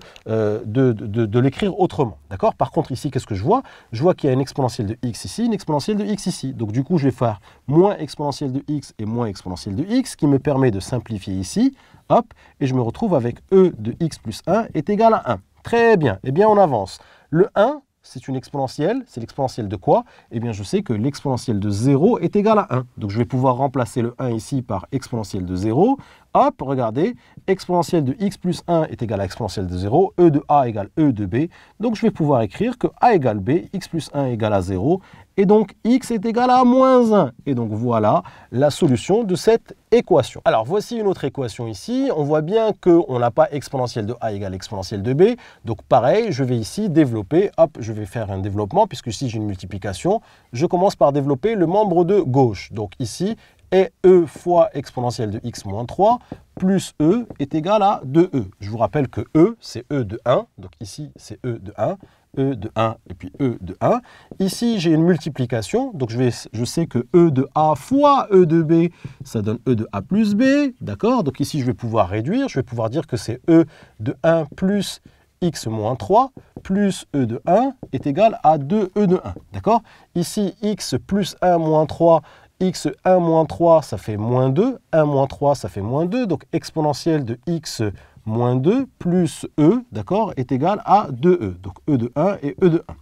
l'écrire autrement, d'accord? Par contre ici, qu'est-ce que je vois? Je vois qu'il y a une exponentielle de x ici, une exponentielle de x ici, donc du coup je vais faire moins exponentielle de x et moins exponentielle de x, qui me permet de simplifier ici, hop, et je me retrouve avec e de x plus 1 est égal à 1. Très bien, eh bien on avance. Le 1, c'est une exponentielle. C'est l'exponentielle de quoi? Eh bien, je sais que l'exponentielle de 0 est égale à 1. Donc, je vais pouvoir remplacer le 1 ici par exponentielle de 0. Hop, regardez, exponentielle de x plus 1 est égale à exponentielle de 0. E de a égale E de b. Donc, je vais pouvoir écrire que a égale b, x plus 1 égale à 0. Et donc, x est égal à moins 1. Et donc, voilà la solution de cette équation. Alors, voici une autre équation ici. On voit bien qu'on n'a pas exponentielle de a égale exponentielle de b. Donc, pareil, je vais ici développer. Hop, je vais faire un développement, puisque si j'ai une multiplication, je commence par développer le membre de gauche. Donc, ici, et e fois exponentielle de x moins 3 plus e est égal à 2e. Je vous rappelle que e, c'est e de 1. Donc ici, c'est e de 1. E de 1 et puis e de 1. Ici, j'ai une multiplication. Donc je sais que e de a fois e de b, ça donne e de a plus b. D'accord? Donc ici, je vais pouvoir réduire. Je vais pouvoir dire que c'est e de 1 plus x moins 3 plus e de 1 est égal à 2e de 1. D'accord? Ici, x plus 1 moins 3, x1 moins 3, ça fait moins 2. 1 moins 3, ça fait moins 2. Donc, exponentielle de x moins 2 plus e, d'accord, est égal à 2e. Donc, e de 1 et e de 1.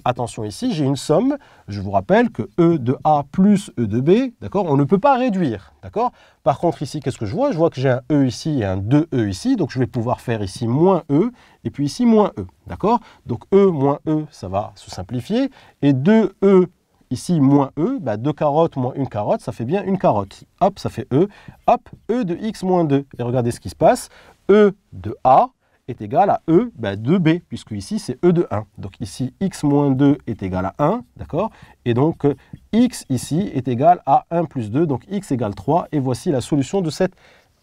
Attention ici, j'ai une somme. Je vous rappelle que e de a plus e de b, d'accord, on ne peut pas réduire, d'accord. Par contre, ici, qu'est-ce que je vois? Je vois que j'ai un e ici et un 2e ici. Donc, je vais pouvoir faire ici moins e et puis ici moins e, d'accord. Donc, e moins e, ça va se simplifier. Et 2e ici, moins e, 2 carottes moins une carotte, ça fait bien une carotte. Hop, ça fait e. Hop, e de x moins 2. Et regardez ce qui se passe. E de a est égal à e de b, puisque ici, c'est e de 1. Donc ici, x moins 2 est égal à 1, d'accord? Et donc, x ici est égal à 1 plus 2, donc x égale 3. Et voici la solution de cette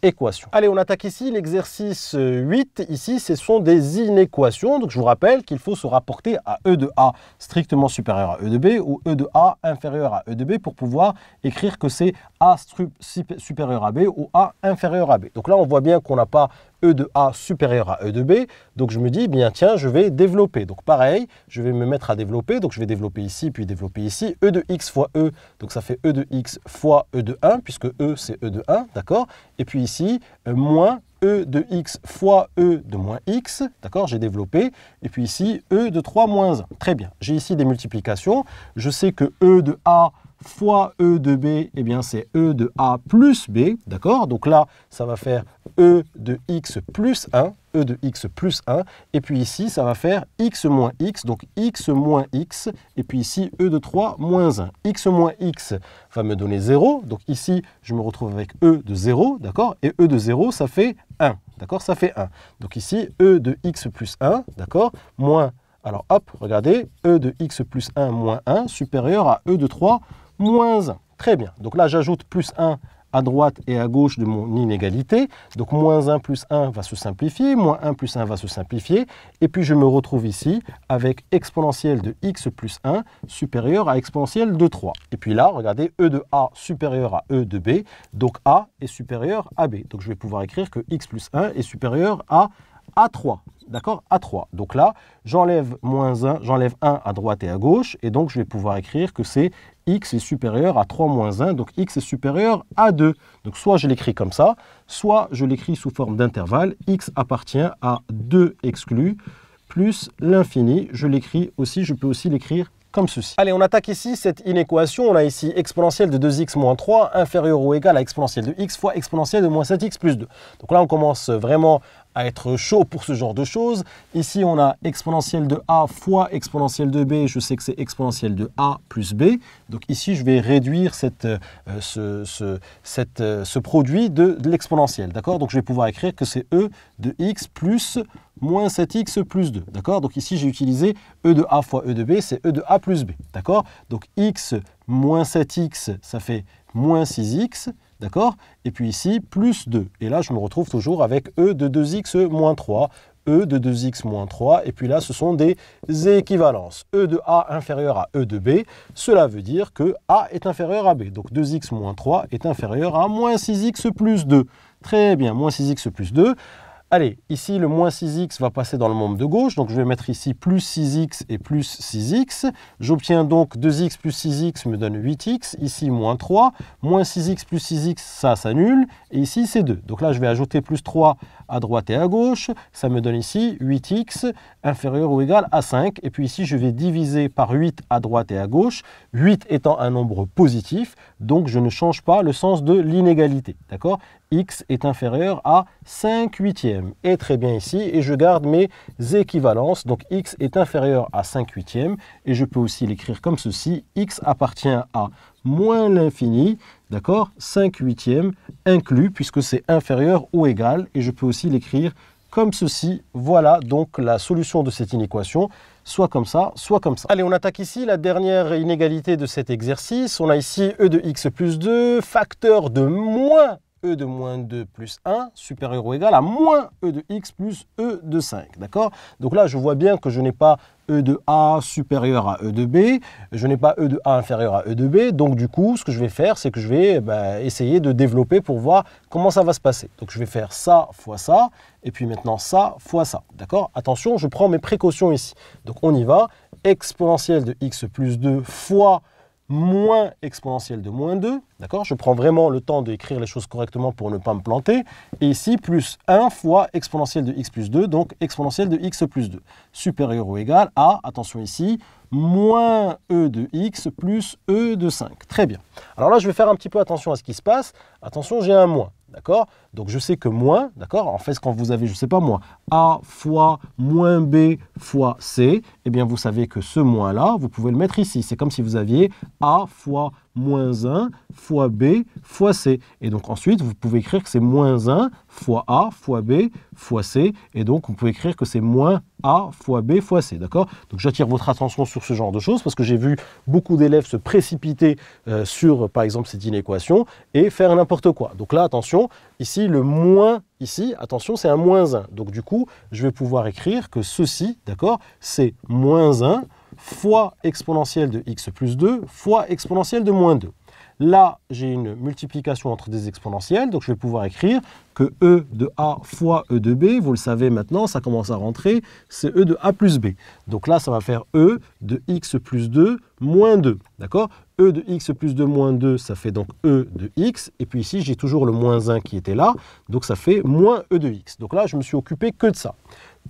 équation. Allez, on attaque ici l'exercice 8. Ici, ce sont des inéquations. Donc, je vous rappelle qu'il faut se rapporter à e de a strictement supérieur à e de b ou e de a inférieur à e de b pour pouvoir écrire que c'est a supérieur à b ou a inférieur à b. Donc là, on voit bien qu'on n'a pas e de a supérieur à e de b. Donc, je me dis, bien tiens, je vais développer. Donc, pareil, je vais me mettre à développer. Donc, je vais développer ici, puis développer ici. E de x fois e, donc ça fait e de x fois e de 1, puisque e, c'est e de 1, d'accord? Et puis ici, moins e de x fois e de moins x, d'accord, j'ai développé, et puis ici, e de 3 moins 1. Très bien, j'ai ici des multiplications, je sais que e de a fois e de b, eh bien c'est e de a plus b, d'accord, donc là, ça va faire e de x plus 1, e de x plus 1, et puis ici, ça va faire x moins x, donc x moins x, et puis ici, e de 3 moins 1. X moins x va me donner 0, donc ici, je me retrouve avec e de 0, d'accord, et e de 0, ça fait 1, d'accord, ça fait 1. Donc ici, e de x plus 1, d'accord, moins, alors hop, regardez, e de x plus 1 moins 1 supérieur à e de 3 moins 1. Très bien, donc là, j'ajoute plus 1 à droite et à gauche de mon inégalité. Donc, moins 1 plus 1 va se simplifier, moins 1 plus 1 va se simplifier. Et puis, je me retrouve ici avec exponentielle de x plus 1 supérieur à exponentielle de 3. Et puis là, regardez, e de a supérieur à e de b. Donc, a est supérieur à b. Donc, je vais pouvoir écrire que x plus 1 est supérieur à A3, d'accord, A3. Donc là, j'enlève moins 1, j'enlève 1 à droite et à gauche, et donc je vais pouvoir écrire que c'est x est supérieur à 3 moins 1, donc x est supérieur à 2. Donc soit je l'écris comme ça, soit je l'écris sous forme d'intervalle, x appartient à 2 exclus, plus l'infini, je l'écris aussi, je peux aussi l'écrire comme ceci. Allez, on attaque ici cette inéquation. On a ici exponentielle de 2x moins 3 inférieur ou égal à exponentielle de x fois exponentielle de moins 7x plus 2. Donc là, on commence vraiment à être chaud pour ce genre de choses. Ici, on a exponentielle de a fois exponentielle de b. Je sais que c'est exponentielle de a plus b. Donc ici, je vais réduire ce produit de l'exponentielle. D'accord? Donc je vais pouvoir écrire que c'est e de x plus moins 7x plus 2. D'accord? Donc ici, j'ai utilisé e de a fois e de b, c'est e de a plus b. D'accord? Donc x moins 7x, ça fait moins 6x. D'accord? Et puis ici, plus 2. Et là, je me retrouve toujours avec e de 2x moins 3, e de 2x moins 3. Et puis là, ce sont des équivalences. E de a inférieur à e de b. Cela veut dire que a est inférieur à b. Donc 2x moins 3 est inférieur à moins 6x plus 2. Très bien, moins 6x plus 2. Allez, ici, le moins 6x va passer dans le membre de gauche. Donc, je vais mettre ici plus 6x et plus 6x. J'obtiens donc 2x plus 6x me donne 8x. Ici, moins 3. Moins 6x plus 6x, ça s'annule. Et ici, c'est 2. Donc là, je vais ajouter plus 3 à droite et à gauche. Ça me donne ici 8x inférieur ou égal à 5. Et puis ici, je vais diviser par 8 à droite et à gauche. 8 étant un nombre positif. Donc, je ne change pas le sens de l'inégalité. D'accord ? X est inférieur à 5 huitièmes. Et très bien ici, et je garde mes équivalences. Donc x est inférieur à 5 huitièmes. Et je peux aussi l'écrire comme ceci. X appartient à moins l'infini, d'accord, 5 huitièmes inclus, puisque c'est inférieur ou égal. Et je peux aussi l'écrire comme ceci. Voilà donc la solution de cette inéquation, soit comme ça, soit comme ça. Allez, on attaque ici la dernière inégalité de cet exercice. On a ici e de x plus 2, facteur de moins e de moins 2 plus 1 supérieur ou égal à moins e de x plus e de 5. D'accord? Donc là, je vois bien que je n'ai pas e de a supérieur à e de b, je n'ai pas e de a inférieur à e de b. Donc du coup, ce que je vais faire, c'est que je vais essayer de développer pour voir comment ça va se passer. Donc je vais faire ça fois ça, et puis maintenant ça fois ça. D'accord? Attention, je prends mes précautions ici. Donc on y va. Exponentielle de x plus 2 fois moins exponentielle de moins 2, d'accord? Je prends vraiment le temps d'écrire les choses correctement pour ne pas me planter. Et ici, plus 1 fois exponentielle de x plus 2, donc exponentielle de x plus 2, supérieur ou égal à, attention ici, moins e de x plus e de 5. Très bien. Alors là, je vais faire un petit peu attention à ce qui se passe. Attention, j'ai un moins. D'accord? Donc je sais que moins, d'accord? En fait, quand vous avez, je ne sais pas moi, a fois moins b fois c, eh bien vous savez que ce moins-là, vous pouvez le mettre ici. C'est comme si vous aviez a fois moins 1 fois b fois c. Et donc ensuite, vous pouvez écrire que c'est moins 1 fois a fois b fois c. Et donc, vous pouvez écrire que c'est moins a fois b fois c. D'accord? Donc j'attire votre attention sur ce genre de choses parce que j'ai vu beaucoup d'élèves se précipiter sur, par exemple, cette inéquation et faire n'importe quoi. Donc là, attention, ici, le moins, ici, attention, c'est un moins 1. Donc du coup, je vais pouvoir écrire que ceci, d'accord, c'est moins 1 fois exponentielle de x plus 2 fois exponentielle de moins 2. Là, j'ai une multiplication entre des exponentielles, donc je vais pouvoir écrire que e de a fois e de b, vous le savez maintenant, ça commence à rentrer, c'est e de a plus b. Donc là, ça va faire e de x plus 2 moins 2, d'accord? E de x plus 2 moins 2, ça fait donc e de x, et puis ici, j'ai toujours le moins 1 qui était là, donc ça fait moins e de x. Donc là, je me suis occupé que de ça.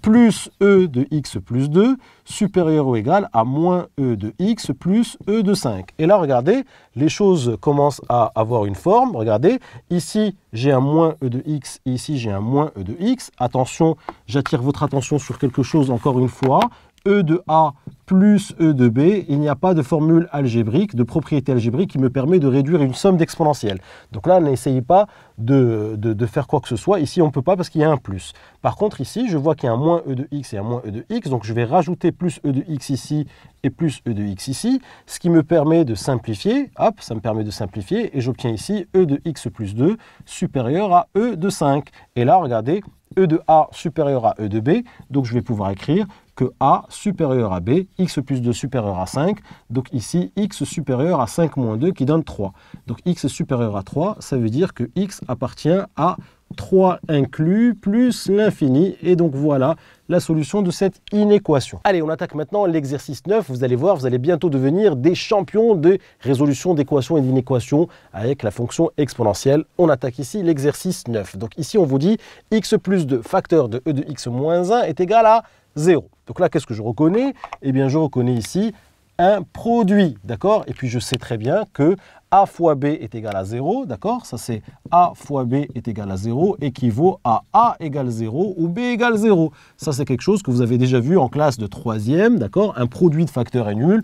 Plus e de x plus 2 supérieur ou égal à moins e de x plus e de 5. Et là, regardez, les choses commencent à avoir une forme. Regardez, ici, j'ai un moins e de x et ici, j'ai un moins e de x. Attention, j'attire votre attention sur quelque chose encore une fois. E de A plus E de B, il n'y a pas de formule algébrique, de propriété algébrique qui me permet de réduire une somme d'exponentielles. Donc là, n'essayez pas de faire quoi que ce soit. Ici, on ne peut pas parce qu'il y a un plus. Par contre, ici, je vois qu'il y a un moins E de x et un moins E de x. Donc, je vais rajouter plus E de x ici et plus E de x ici, ce qui me permet de simplifier. Hop, ça me permet de simplifier. Et j'obtiens ici E de x plus 2 supérieur à E de 5. Et là, regardez, E de A supérieur à E de B. Donc, je vais pouvoir écrire que A supérieur à B, x plus 2 supérieur à 5, donc ici x supérieur à 5 moins 2 qui donne 3. Donc x supérieur à 3, ça veut dire que x appartient à 3 inclus plus l'infini, et donc voilà la solution de cette inéquation. Allez, on attaque maintenant l'exercice 9, vous allez voir, vous allez bientôt devenir des champions de résolution d'équations et d'inéquations avec la fonction exponentielle. On attaque ici l'exercice 9. Donc ici on vous dit x plus 2 facteur de e de x moins 1 est égal à 0. Donc là, qu'est-ce que je reconnais? Eh bien, je reconnais ici un produit, d'accord? Et puis, je sais très bien que a fois b est égal à 0, d'accord? Ça, c'est a fois b est égal à 0 équivaut à a égale 0 ou b égale 0. Ça, c'est quelque chose que vous avez déjà vu en classe de 3e, d'accord? Un produit de facteurs est nul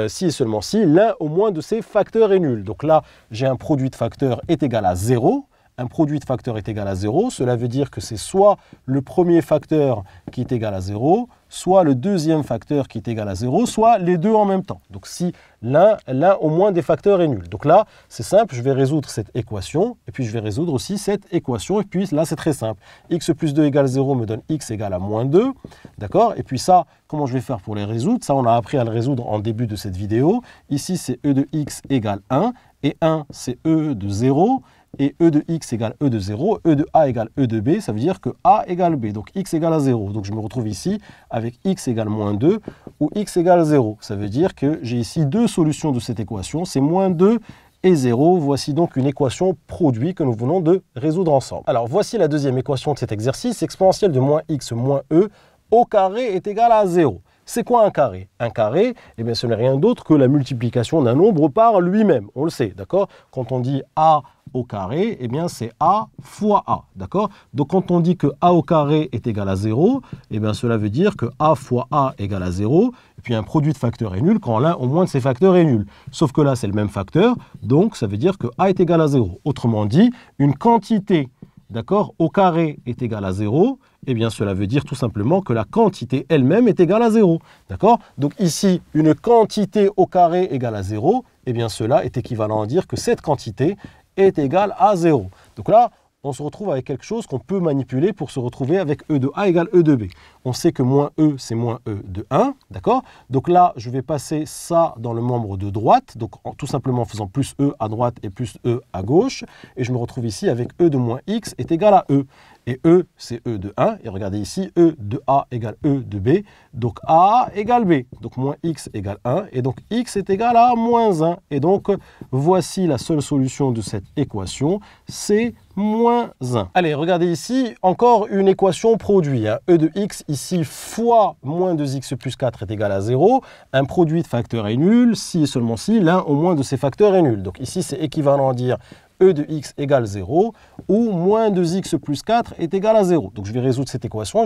si et seulement si l'un au moins de ces facteurs est nul. Donc là, j'ai un produit de facteurs est égal à 0. Un produit de facteurs est égal à 0, cela veut dire que c'est soit le premier facteur qui est égal à 0, soit le deuxième facteur qui est égal à 0, soit les deux en même temps. Donc si l'un au moins des facteurs est nul. Donc là, c'est simple, je vais résoudre cette équation, et puis je vais résoudre aussi cette équation, et puis là, c'est très simple. X plus 2 égale 0 me donne x égale à moins 2, d'accord? Et puis ça, comment je vais faire pour les résoudre? Ça, on a appris à le résoudre en début de cette vidéo. Ici, c'est e de x égale 1, et 1, c'est e de 0, et E de x égale E de 0, E de A égale E de B, ça veut dire que A égale B, donc x égale à 0. Donc je me retrouve ici avec x égale moins 2 ou x égale 0. Ça veut dire que j'ai ici deux solutions de cette équation, c'est moins 2 et 0. Voici donc une équation produit que nous venons de résoudre ensemble. Alors voici la deuxième équation de cet exercice, exponentielle de moins x moins e au carré est égal à 0. C'est quoi un carré? Un carré, eh bien, ce n'est rien d'autre que la multiplication d'un nombre par lui-même. On le sait, d'accord? Quand on dit a au carré, eh bien, c'est a fois a, d'accord? Donc, quand on dit que a au carré est égal à 0, eh bien, cela veut dire que a fois a égale à 0. Et puis, un produit de facteurs est nul quand l'un au moins de ses facteurs est nul. Sauf que là, c'est le même facteur, donc ça veut dire que a est égal à 0. Autrement dit, une quantité, d'accord, au carré est égal à 0, eh bien cela veut dire tout simplement que la quantité elle-même est égale à 0. D'accord? Donc ici, une quantité au carré égale à 0, eh bien cela est équivalent à dire que cette quantité est égale à 0. Donc là, on se retrouve avec quelque chose qu'on peut manipuler pour se retrouver avec E de A égale E de B. On sait que moins E, c'est moins E de 1, d'accord? Donc là, je vais passer ça dans le membre de droite, donc tout simplement en faisant plus E à droite et plus E à gauche, et je me retrouve ici avec E de moins X est égal à E. Et E, c'est E de 1, et regardez ici, E de A égale E de B, donc A égale B, donc moins X égale 1, et donc X est égal à moins 1, et donc voici la seule solution de cette équation, c'est moins 1. Allez, regardez ici, encore une équation produit, hein. E de X ici fois moins 2x plus 4 est égal à 0, un produit de facteurs est nul, si et seulement si l'un au moins de ces facteurs est nul. Donc ici, c'est équivalent à dire E de x égale 0 ou moins 2x plus 4 est égal à 0. Donc je vais résoudre cette équation,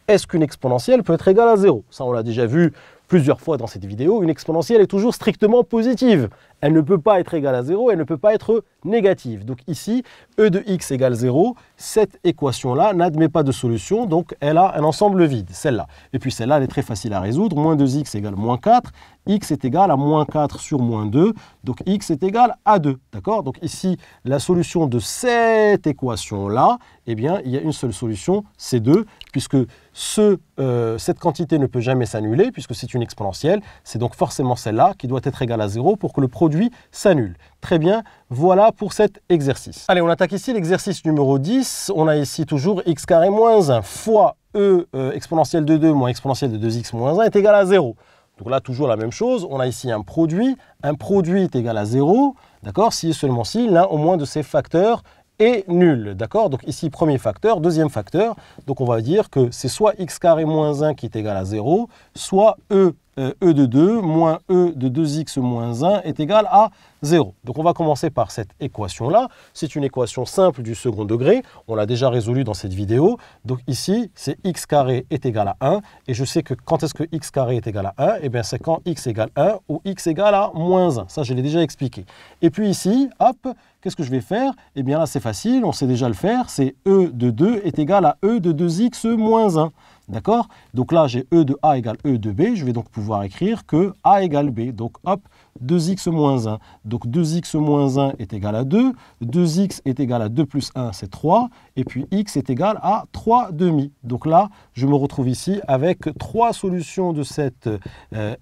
Est-ce qu'une exponentielle peut être égale à 0? Ça, on l'a déjà vu plusieurs fois dans cette vidéo. Une exponentielle est toujours strictement positive. Elle ne peut pas être égale à 0, elle ne peut pas être négative. Donc ici, E de x égale 0, cette équation-là n'admet pas de solution, donc elle a un ensemble vide, celle-là. Et puis celle-là, elle est très facile à résoudre. Moins 2x égale moins 4, x est égal à moins 4 sur moins 2, donc x est égal à 2, d'accord? Donc ici, la solution de cette équation-là, eh bien, il y a une seule solution, c'est 2, puisque cette quantité ne peut jamais s'annuler, puisque c'est une exponentielle, c'est donc forcément celle-là qui doit être égale à 0 pour que le produit s'annule. Très bien, voilà pour cet exercice. Allez, on attaque ici l'exercice numéro 10. On a ici toujours x carré moins 1 fois e exponentielle de 2 moins exponentielle de 2x moins 1 est égal à 0. Donc là, toujours la même chose. On a ici un produit est égal à 0, d'accord, si et seulement si l'un au moins de ces facteurs est nul, d'accord? Donc ici, premier facteur, deuxième facteur. Donc on va dire que c'est soit x carré moins 1 qui est égal à 0, soit E de 2 moins E de 2x moins 1 est égal à 0. Donc on va commencer par cette équation-là. C'est une équation simple du second degré. On l'a déjà résolue dans cette vidéo. Donc ici, c'est x carré est égal à 1. Et je sais que quand est-ce que x carré est égal à 1? Eh bien, c'est quand x égale 1 ou x égale à moins 1. Ça, je l'ai déjà expliqué. Et puis ici, hop, qu'est-ce que je vais faire? Eh bien là, c'est facile, on sait déjà le faire. C'est E de 2 est égal à E de 2x moins 1. D'accord? Donc là, j'ai E de A égale E de B. Je vais donc pouvoir écrire que A égale B. Donc hop, 2x moins 1. Donc 2x moins 1 est égal à 2. 2x est égal à 2 plus 1, c'est 3. Et puis x est égal à 3 demi. Donc là, je me retrouve ici avec trois solutions de cette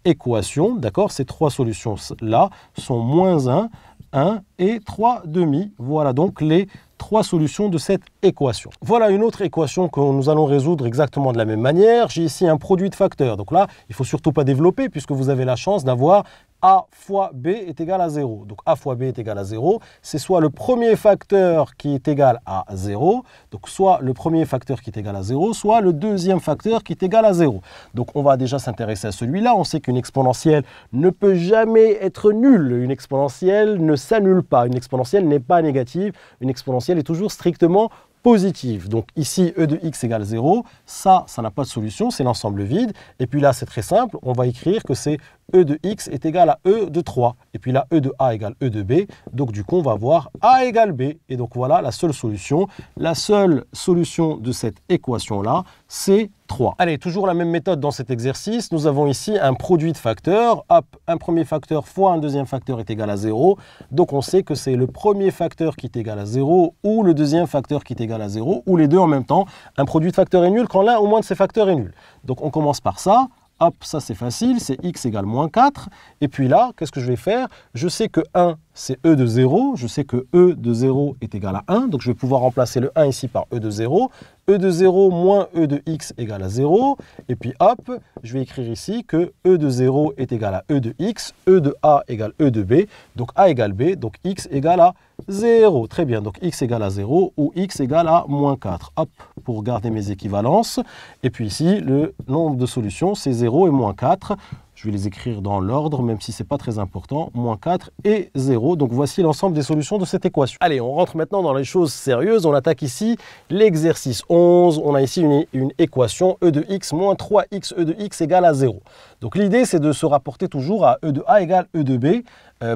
équation. D'accord? Ces trois solutions-là sont moins 1, 1 et 3 demi. Voilà donc les trois solutions de cette équation. Voilà une autre équation que nous allons résoudre exactement de la même manière. J'ai ici un produit de facteurs. Donc là, il ne faut surtout pas développer puisque vous avez la chance d'avoir A fois B est égal à 0. Donc A fois B est égal à 0. C'est soit le premier facteur qui est égal à 0, donc soit le premier facteur qui est égal à 0, soit le deuxième facteur qui est égal à 0. Donc on va déjà s'intéresser à celui-là. On sait qu'une exponentielle ne peut jamais être nulle. Une exponentielle ne s'annule pas. Une exponentielle n'est pas négative. Une exponentielle est toujours strictement positive. Donc ici, E de x égale 0, ça n'a pas de solution, c'est l'ensemble vide. Et puis là, c'est très simple, on va écrire que c'est E de x est égal à E de 3. Et puis là, E de A égale E de B. Donc du coup, on va avoir A égale B. Et donc voilà la seule solution. La seule solution de cette équation-là, c'est 3. Allez, toujours la même méthode dans cet exercice. Nous avons ici un produit de facteurs. Hop, un premier facteur fois un deuxième facteur est égal à 0. Donc on sait que c'est le premier facteur qui est égal à 0 ou le deuxième facteur qui est égal à 0 ou les deux en même temps. Un produit de facteurs est nul quand l'un au moins de ces facteurs est nul. Donc on commence par ça. Hop, ça c'est facile, c'est x égale moins 4. Et puis là, qu'est-ce que je vais faire? Je sais que 1 c'est e de 0. Je sais que e de 0 est égal à 1. Donc, je vais pouvoir remplacer le 1 ici par e de 0. e de 0 moins e de x égale à 0. Et puis, hop, je vais écrire ici que e de 0 est égal à e de x. e de a égale e de b. Donc, a égale b. Donc, x égale à 0. Très bien. Donc, x égale à 0 ou x égale à moins 4. Hop, pour garder mes équivalences. Et puis ici, le nombre de solutions, c'est 0 et moins 4. Je vais les écrire dans l'ordre, même si ce n'est pas très important. Moins 4 et 0. Donc, voici l'ensemble des solutions de cette équation. Allez, on rentre maintenant dans les choses sérieuses. On attaque ici l'exercice 11. On a ici une équation e de x moins 3x e de x égale à 0. Donc, l'idée, c'est de se rapporter toujours à e de a égale e de b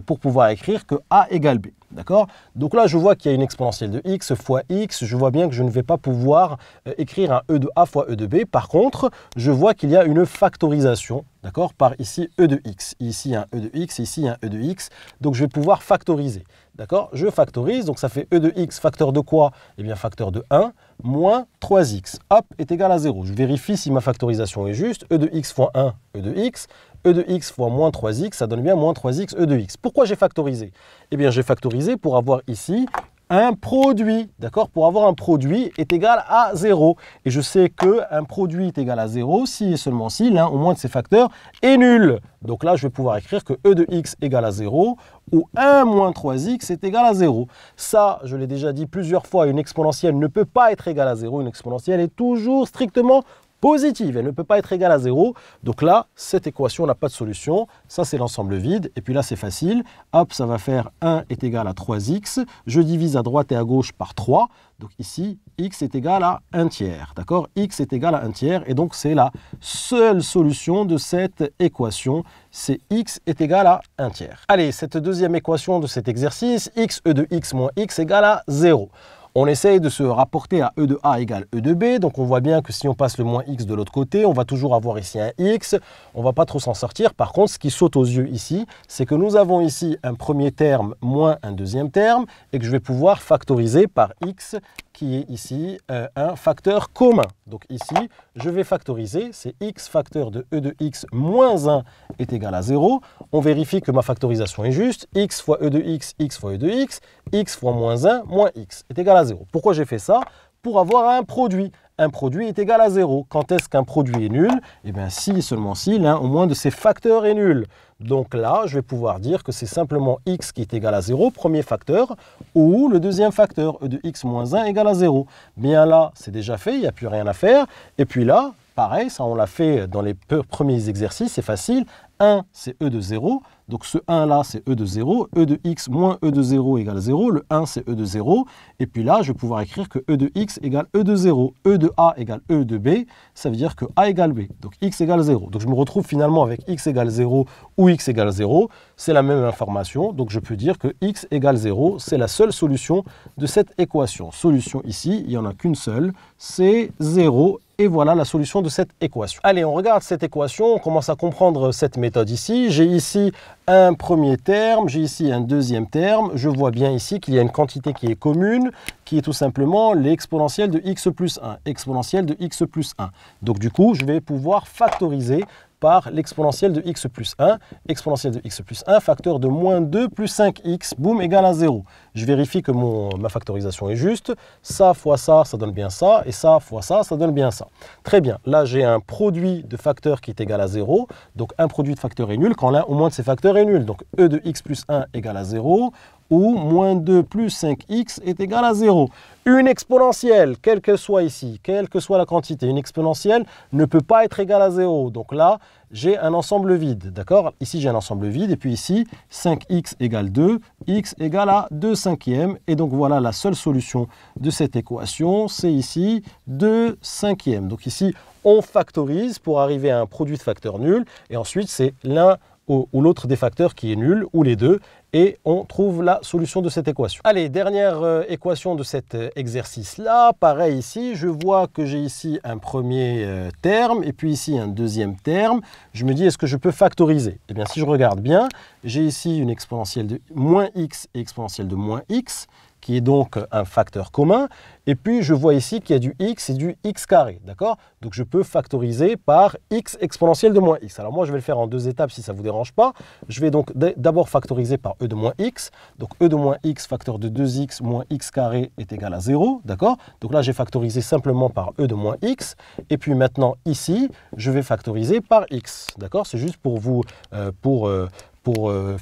pour pouvoir écrire que a égale b. D'accord? Donc là, je vois qu'il y a une exponentielle de x fois x. Je vois bien que je ne vais pas pouvoir écrire un e de a fois e de b. Par contre, je vois qu'il y a une factorisation, d'accord, par ici e de x. Ici, un e de x, ici, un e de x. Donc, je vais pouvoir factoriser. D'accord? Je factorise, donc ça fait e de x facteur de quoi? Eh bien, facteur de 1 moins 3x, hop, est égal à 0. Je vérifie si ma factorisation est juste. e de x fois 1, e de x. e de x fois moins 3x, ça donne bien moins 3x e de x. Pourquoi j'ai factorisé? Eh bien, j'ai factorisé pour avoir ici un produit, d'accord? Pour avoir un produit est égal à 0. Et je sais qu'un produit est égal à 0 si et seulement si l'un au moins de ces facteurs est nul. Donc là, je vais pouvoir écrire que e de x égale à 0 ou 1 moins 3x est égal à 0. Ça, je l'ai déjà dit plusieurs fois, une exponentielle ne peut pas être égale à 0. Une exponentielle est toujours strictement positive, elle ne peut pas être égale à 0. Donc là, cette équation n'a pas de solution. Ça, c'est l'ensemble vide. Et puis là, c'est facile. Hop, ça va faire 1 est égal à 3x. Je divise à droite et à gauche par 3. Donc ici, x est égal à 1 tiers. D'accord? X est égal à 1 tiers. Et donc, c'est la seule solution de cette équation. C'est x est égal à 1 tiers. Allez, cette deuxième équation de cet exercice, x e de x moins x égale à 0. On essaye de se rapporter à e de a égale e de b. Donc, on voit bien que si on passe le moins x de l'autre côté, on va toujours avoir ici un x. On ne va pas trop s'en sortir. Par contre, ce qui saute aux yeux ici, c'est que nous avons ici un premier terme moins un deuxième terme et que je vais pouvoir factoriser par x qui est ici un facteur commun. Donc ici, je vais factoriser, c'est x facteur de e de x moins 1 est égal à 0. On vérifie que ma factorisation est juste. X fois e de x fois e de x fois moins 1 moins x est égal à 0. Pourquoi j'ai fait ça? Pour avoir un produit. Un produit est égal à 0. Quand est-ce qu'un produit est nul? Eh bien, si et seulement si l'un au moins de ces facteurs est nul. Donc là, je vais pouvoir dire que c'est simplement x qui est égal à 0, premier facteur, ou le deuxième facteur, e de x moins 1 égale à 0. Bien là, c'est déjà fait, il n'y a plus rien à faire. Et puis là, pareil, ça on l'a fait dans les premiers exercices, c'est facile. 1, c'est e de 0. Donc ce 1 là, c'est e de 0. e de x moins e de 0 égale 0. Le 1, c'est e de 0. Et puis là, je vais pouvoir écrire que e de x égale e de 0. e de a égale e de b. Ça veut dire que a égale b. Donc x égale 0. Donc je me retrouve finalement avec x égale 0 ou x égale 0. C'est la même information. Donc je peux dire que x égale 0. C'est la seule solution de cette équation. Solution ici, il n'y en a qu'une seule. C'est 0. Et voilà la solution de cette équation. Allez, on regarde cette équation, on commence à comprendre cette méthode ici. J'ai ici un premier terme, j'ai ici un deuxième terme. Je vois bien ici qu'il y a une quantité qui est commune, qui est tout simplement l'exponentielle de x plus 1. Exponentielle de x plus 1. Donc du coup, je vais pouvoir factoriser par l'exponentielle de x plus 1. Exponentielle de x plus 1, facteur de moins 2 plus 5x, boum, égale à 0. Je vérifie que ma factorisation est juste. Ça fois ça, ça donne bien ça. Et ça fois ça, ça donne bien ça. Très bien. Là, j'ai un produit de facteurs qui est égal à 0. Donc, un produit de facteurs est nul quand l'un au moins de ces facteurs est nul. Donc, e de x plus 1 égale à 0. Ou moins 2 plus 5x est égal à 0. Une exponentielle, quelle que soit ici, quelle que soit la quantité, une exponentielle ne peut pas être égale à 0. Donc là, j'ai un ensemble vide, d'accord? Ici, j'ai un ensemble vide, et puis ici, 5x égale 2, x égale à 2 cinquièmes. Et donc voilà la seule solution de cette équation, c'est ici 2 cinquièmes. Donc ici, on factorise pour arriver à un produit de facteurs nul, et ensuite, c'est l'un ou l'autre des facteurs qui est nul, ou les deux, et on trouve la solution de cette équation. Allez, dernière équation de cet exercice-là. Pareil ici, je vois que j'ai ici un premier terme, et puis ici un deuxième terme. Je me dis, est-ce que je peux factoriser? Eh bien, si je regarde bien, j'ai ici une exponentielle de moins x et exponentielle de moins x, qui est donc un facteur commun. Et puis, je vois ici qu'il y a du x et du x carré, d'accord? Donc, je peux factoriser par x exponentielle de moins x. Alors, moi, je vais le faire en deux étapes si ça ne vous dérange pas. Je vais donc d'abord factoriser par e de moins x. Donc, e de moins x facteur de 2x moins x carré est égal à 0, d'accord? Donc là, j'ai factorisé simplement par e de moins x. Et puis maintenant, ici, je vais factoriser par x, d'accord? C'est juste pour vous,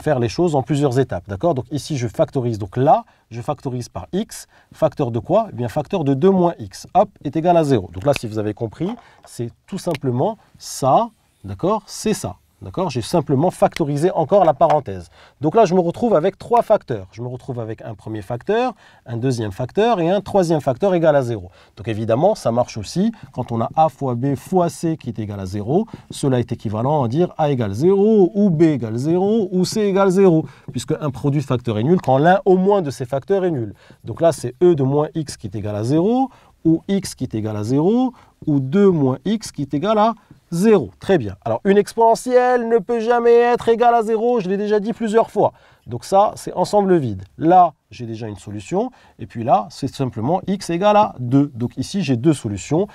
faire les choses en plusieurs étapes, d'accord? Donc ici, je factorise. Donc là, je factorise par x. Facteur de quoi? Eh bien, facteur de 2 moins x, hop, est égal à 0. Donc là, si vous avez compris, c'est tout simplement ça, d'accord? C'est ça. D'accord? J'ai simplement factorisé encore la parenthèse. Donc là, je me retrouve avec trois facteurs. Je me retrouve avec un premier facteur, un deuxième facteur et un troisième facteur égal à 0. Donc évidemment, ça marche aussi quand on a a fois b fois c qui est égal à 0. Cela est équivalent à dire a égale 0 ou b égale 0 ou c égale 0, puisque un produit de facteurs est nul quand l'un au moins de ces facteurs est nul. Donc là, c'est e de moins x qui est égal à 0, ou x qui est égal à 0, ou 2 moins x qui est égal à 0. Très bien. Alors, une exponentielle ne peut jamais être égale à 0, je l'ai déjà dit plusieurs fois. Donc ça, c'est ensemble vide. Là, j'ai déjà une solution. Et puis là, c'est simplement x égale à 2. Donc ici, j'ai deux solutions.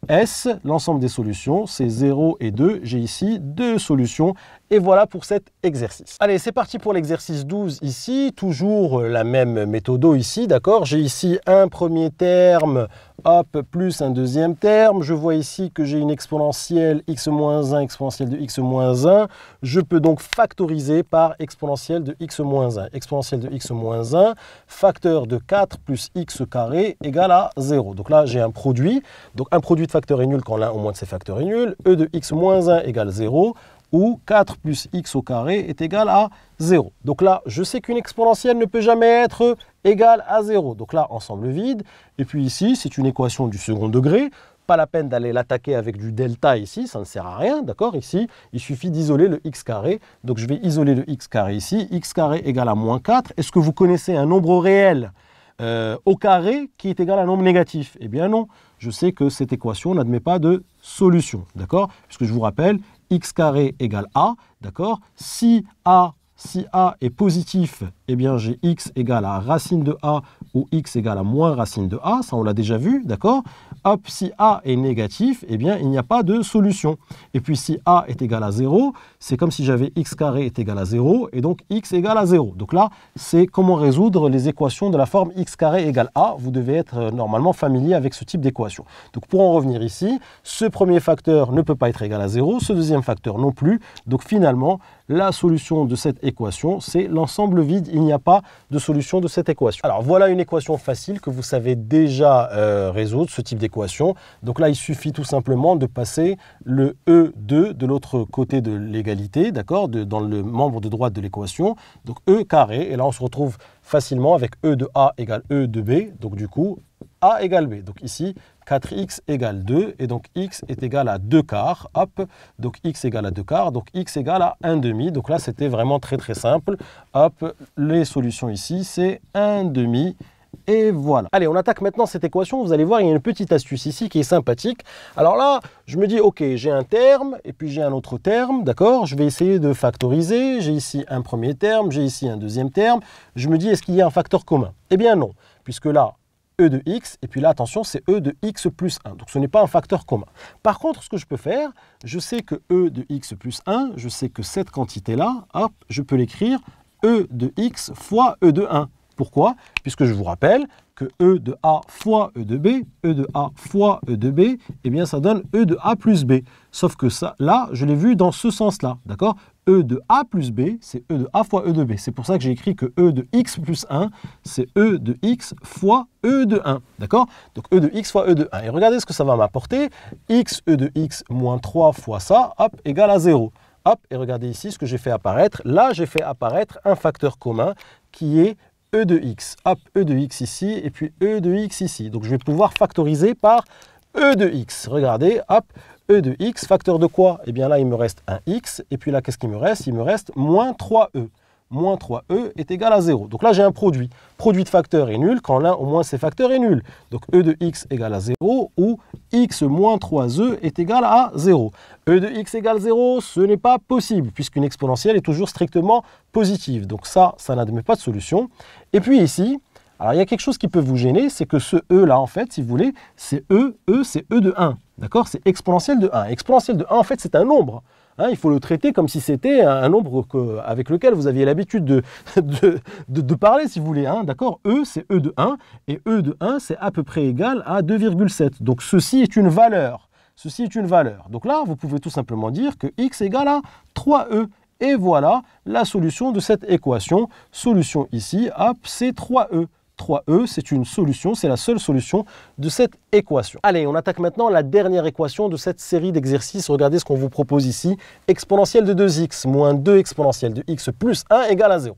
S, l'ensemble des solutions, c'est 0 et 2. J'ai ici deux solutions. Et voilà pour cet exercice. Allez, c'est parti pour l'exercice 12 ici. Toujours la même méthode ici, d'accord? J'ai ici un premier terme, hop, plus un deuxième terme. Je vois ici que j'ai une exponentielle x-1, exponentielle de x-1. Je peux donc factoriser par exponentielle de x-1. Exponentielle de x-1, facteur de 4 plus x carré égale à 0. Donc là, j'ai un produit. Donc un produit de facteur est nul quand l'un au moins de ses facteurs est nul. E de x-1 égale 0. Où 4 plus x au carré est égal à 0. Donc là, je sais qu'une exponentielle ne peut jamais être égale à 0. Donc là, ensemble vide. Et puis ici, c'est une équation du second degré. Pas la peine d'aller l'attaquer avec du delta ici, ça ne sert à rien, d'accord? Ici, il suffit d'isoler le x carré. Donc je vais isoler le x carré ici. X carré égale à moins 4. Est-ce que vous connaissez un nombre réel au carré qui est égal à un nombre négatif? Eh bien non. Je sais que cette équation n'admet pas de solution, d'accord? Puisque je vous rappelle, x carré égale a, d'accord? Si a est positif, eh bien j'ai x égale à racine de a ou x égale à moins racine de a, ça on l'a déjà vu, d'accord? Hop, si a est négatif, eh bien il n'y a pas de solution. Et puis si a est égal à 0, c'est comme si j'avais x carré est égal à 0 et donc x égale à 0. Donc là, c'est comment résoudre les équations de la forme x carré égale a. Vous devez être normalement familier avec ce type d'équation. Donc pour en revenir ici, ce premier facteur ne peut pas être égal à 0, ce deuxième facteur non plus. Donc finalement, la solution de cette équation, c'est l'ensemble vide. Il n'y a pas de solution de cette équation. Alors voilà une équation facile que vous savez déjà résoudre, ce type d'équation. Donc là, il suffit tout simplement de passer le E2 de l'autre côté de l'égalité, d'accord, dans le membre de droite de l'équation. Donc E carré, et là on se retrouve facilement avec E de A égale E de B. Donc du coup, A égale B. Donc ici, 4x égale 2, et donc x est égal à 2 quarts, hop, donc x égale à 2 quarts, donc x égale à 1 demi, donc là c'était vraiment très simple, hop, les solutions ici c'est 1 demi, et voilà. Allez, on attaque maintenant cette équation, vous allez voir, il y a une petite astuce ici qui est sympathique. Alors là, je me dis, ok, j'ai un terme, et puis j'ai un autre terme, d'accord, je vais essayer de factoriser, j'ai ici un premier terme, j'ai ici un deuxième terme, je me dis, est-ce qu'il y a un facteur commun? Eh bien non, puisque là, e de x, et puis là, attention, c'est e de x plus 1. Donc, ce n'est pas un facteur commun. Par contre, ce que je peux faire, je sais que e de x plus 1, je sais que cette quantité-là, hop, je peux l'écrire e de x fois e de 1. Pourquoi? Puisque je vous rappelle que e de a fois e de b, e de a fois e de b, eh bien, ça donne e de a plus b. Sauf que ça, là, je l'ai vu dans ce sens-là, d'accord? E de a plus b, c'est e de a fois e de b. C'est pour ça que j'ai écrit que e de x plus 1, c'est e de x fois e de 1, d'accord? Donc e de x fois e de 1. Et regardez ce que ça va m'apporter. X, e de x moins 3 fois ça, hop, égale à 0. Hop, et regardez ici ce que j'ai fait apparaître. Là, j'ai fait apparaître un facteur commun qui est e de x. Hop, e de x ici, et puis e de x ici. Donc je vais pouvoir factoriser par e de x. Regardez, hop, e de x, facteur de quoi? Eh bien là, il me reste un x, et puis là, qu'est-ce qu'il me reste? Il me reste moins 3e. Moins 3e est égal à 0. Donc là, j'ai un produit. Produit de facteurs est nul quand l'un au moins ses facteurs est nul. Donc e de x égale à 0 ou x moins 3e est égal à 0. E de x égale 0, ce n'est pas possible puisqu'une exponentielle est toujours strictement positive. Donc ça n'admet pas de solution. Et puis ici, Alors, il y a quelque chose qui peut vous gêner, c'est que ce E là, en fait, si vous voulez, c'est E de 1. D'accord? C'est exponentielle de 1. Exponentielle de 1, en fait, c'est un nombre. Hein, il faut le traiter comme si c'était un nombre avec lequel vous aviez l'habitude de parler, si vous voulez. Hein, d'accord? E, c'est E de 1, et E de 1, c'est à peu près égal à 2,7. Donc, ceci est une valeur. Ceci est une valeur. Donc là, vous pouvez tout simplement dire que x égale à 3e. Et voilà la solution de cette équation. Solution ici, hop, c'est 3e. 3e, c'est une solution, c'est la seule solution de cette équation. Allez, on attaque maintenant la dernière équation de cette série d'exercices. Regardez ce qu'on vous propose ici. Exponentielle de 2x moins 2 exponentielle de x plus 1 égale à 0.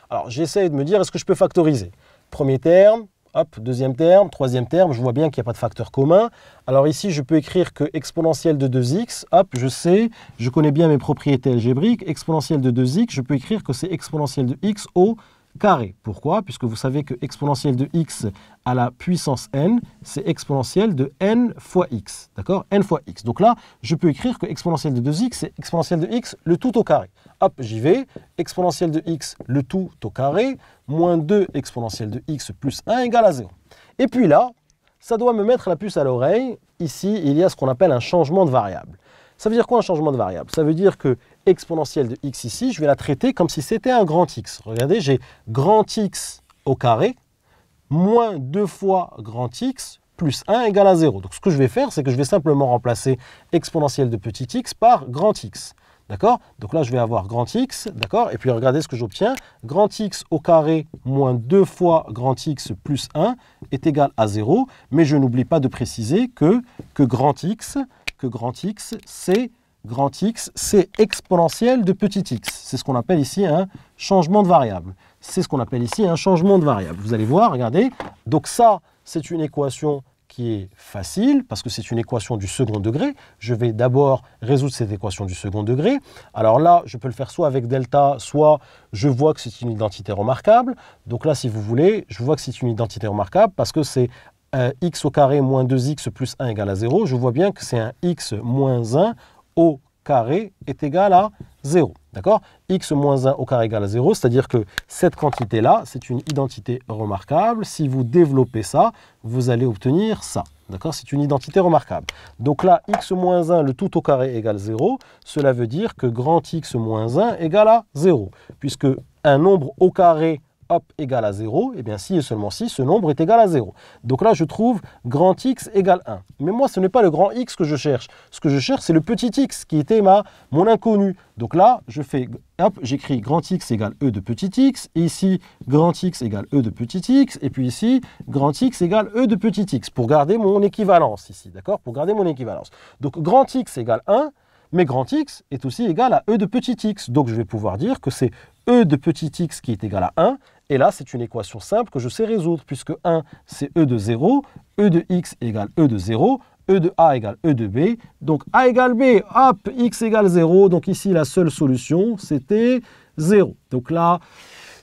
Alors, j'essaie de me dire, est-ce que je peux factoriser? Premier terme, hop, deuxième terme, troisième terme, je vois bien qu'il n'y a pas de facteur commun. Alors ici, je peux écrire que exponentielle de 2x, hop, je sais, je connais bien mes propriétés algébriques. Exponentielle de 2x, je peux écrire que c'est exponentielle de x au carré. Pourquoi? Puisque vous savez que exponentielle de x à la puissance n, c'est exponentielle de n fois x. D'accord? N fois x. Donc là, je peux écrire que exponentielle de 2x, c'est exponentielle de x, le tout au carré. Hop, j'y vais. Exponentielle de x, le tout au carré, moins 2 exponentielle de x plus 1 égale à 0. Et puis là, ça doit me mettre la puce à l'oreille. Ici, il y a ce qu'on appelle un changement de variable. Ça veut dire quoi un changement de variable? Ça veut dire que exponentielle de x ici, je vais la traiter comme si c'était un grand x. Regardez, j'ai grand x au carré moins 2 fois grand x plus 1 égale à 0. Donc ce que je vais faire, c'est que je vais simplement remplacer exponentielle de petit x par grand x. D'accord? Donc là, je vais avoir grand x, d'accord? Et puis regardez ce que j'obtiens. Grand x au carré moins 2 fois grand x plus 1 est égal à 0. Mais je n'oublie pas de préciser que grand x, c'est exponentielle de petit x. C'est ce qu'on appelle ici un changement de variable. C'est ce qu'on appelle ici un changement de variable. Vous allez voir, regardez. Donc ça, c'est une équation qui est facile, parce que c'est une équation du second degré. Je vais d'abord résoudre cette équation du second degré. Alors là, je peux le faire soit avec delta, soit je vois que c'est une identité remarquable. Donc là, si vous voulez, je vois que c'est une identité remarquable parce que c'est x au carré moins 2x plus 1 égale à 0. Je vois bien que c'est un x moins 1 au carré est égal à 0. D'accord? X moins 1 au carré égale à 0, c'est-à-dire que cette quantité-là, c'est une identité remarquable. Si vous développez ça, vous allez obtenir ça. D'accord? C'est une identité remarquable. Donc là, x moins 1, le tout au carré égale 0. Cela veut dire que grand x moins 1 égale à 0. Puisque un nombre au carré hop, égale à 0, et bien si et seulement si ce nombre est égal à 0. Donc là, je trouve grand x égale 1. Mais moi, ce n'est pas le grand x que je cherche. Ce que je cherche, c'est le petit x qui était mon inconnu. Donc là, je fais, hop, j'écris grand x égale e de petit x, et ici, grand x égale e de petit x, et puis ici, grand x égale e de petit x, pour garder mon équivalence ici, d'accord? Pour garder mon équivalence. Donc grand x égale 1, mais grand x est aussi égal à e de petit x. Donc je vais pouvoir dire que c'est e de petit x qui est égal à 1. Et là, c'est une équation simple que je sais résoudre, puisque 1, c'est e de 0, e de x égale e de 0, e de a égale e de b. Donc a égale b, hop, x égale 0. Donc ici, la seule solution, c'était 0. Donc là,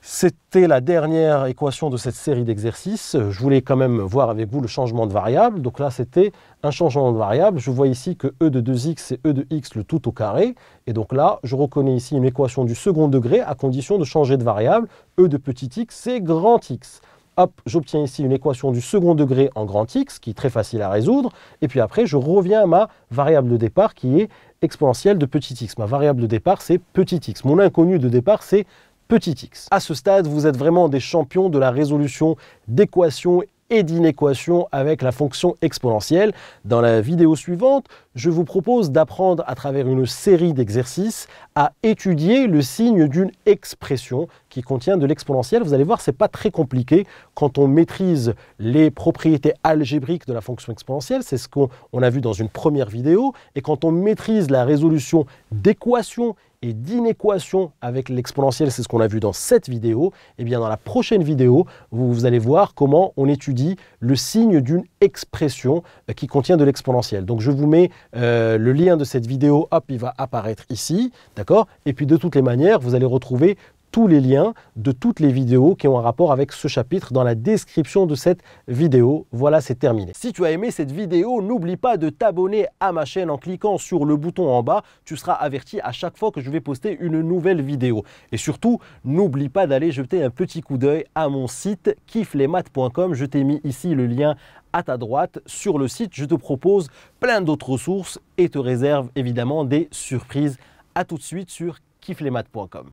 c'était la dernière équation de cette série d'exercices. Je voulais quand même voir avec vous le changement de variable. Donc là, c'était un changement de variable. Je vois ici que e de 2x, c'est e de x le tout au carré. Et donc là, je reconnais ici une équation du second degré à condition de changer de variable. E de petit x, c'est grand x. Hop, j'obtiens ici une équation du second degré en grand x, qui est très facile à résoudre. Et puis après, je reviens à ma variable de départ, qui est exponentielle de petit x. Ma variable de départ, c'est petit x. Mon inconnu de départ, c'est petit x. À ce stade, vous êtes vraiment des champions de la résolution d'équations et d'inéquations avec la fonction exponentielle. Dans la vidéo suivante, je vous propose d'apprendre à travers une série d'exercices à étudier le signe d'une expression qui contient de l'exponentielle. Vous allez voir, ce n'est pas très compliqué quand on maîtrise les propriétés algébriques de la fonction exponentielle. C'est ce qu'on a vu dans une première vidéo. Et quand on maîtrise la résolution d'équations et d'inéquations avec l'exponentielle, c'est ce qu'on a vu dans cette vidéo, et bien dans la prochaine vidéo, vous allez voir comment on étudie le signe d'une expression qui contient de l'exponentielle. Donc je vous mets le lien de cette vidéo, hop, il va apparaître ici, d'accord? Et puis de toutes les manières, vous allez retrouver tous les liens de toutes les vidéos qui ont un rapport avec ce chapitre dans la description de cette vidéo. Voilà, c'est terminé. Si tu as aimé cette vidéo, n'oublie pas de t'abonner à ma chaîne en cliquant sur le bouton en bas. Tu seras averti à chaque fois que je vais poster une nouvelle vidéo. Et surtout, n'oublie pas d'aller jeter un petit coup d'œil à mon site kiffelesmaths.com. Je t'ai mis ici le lien à ta droite. Sur le site, je te propose plein d'autres ressources et te réserve évidemment des surprises. À tout de suite sur kiffelesmaths.com.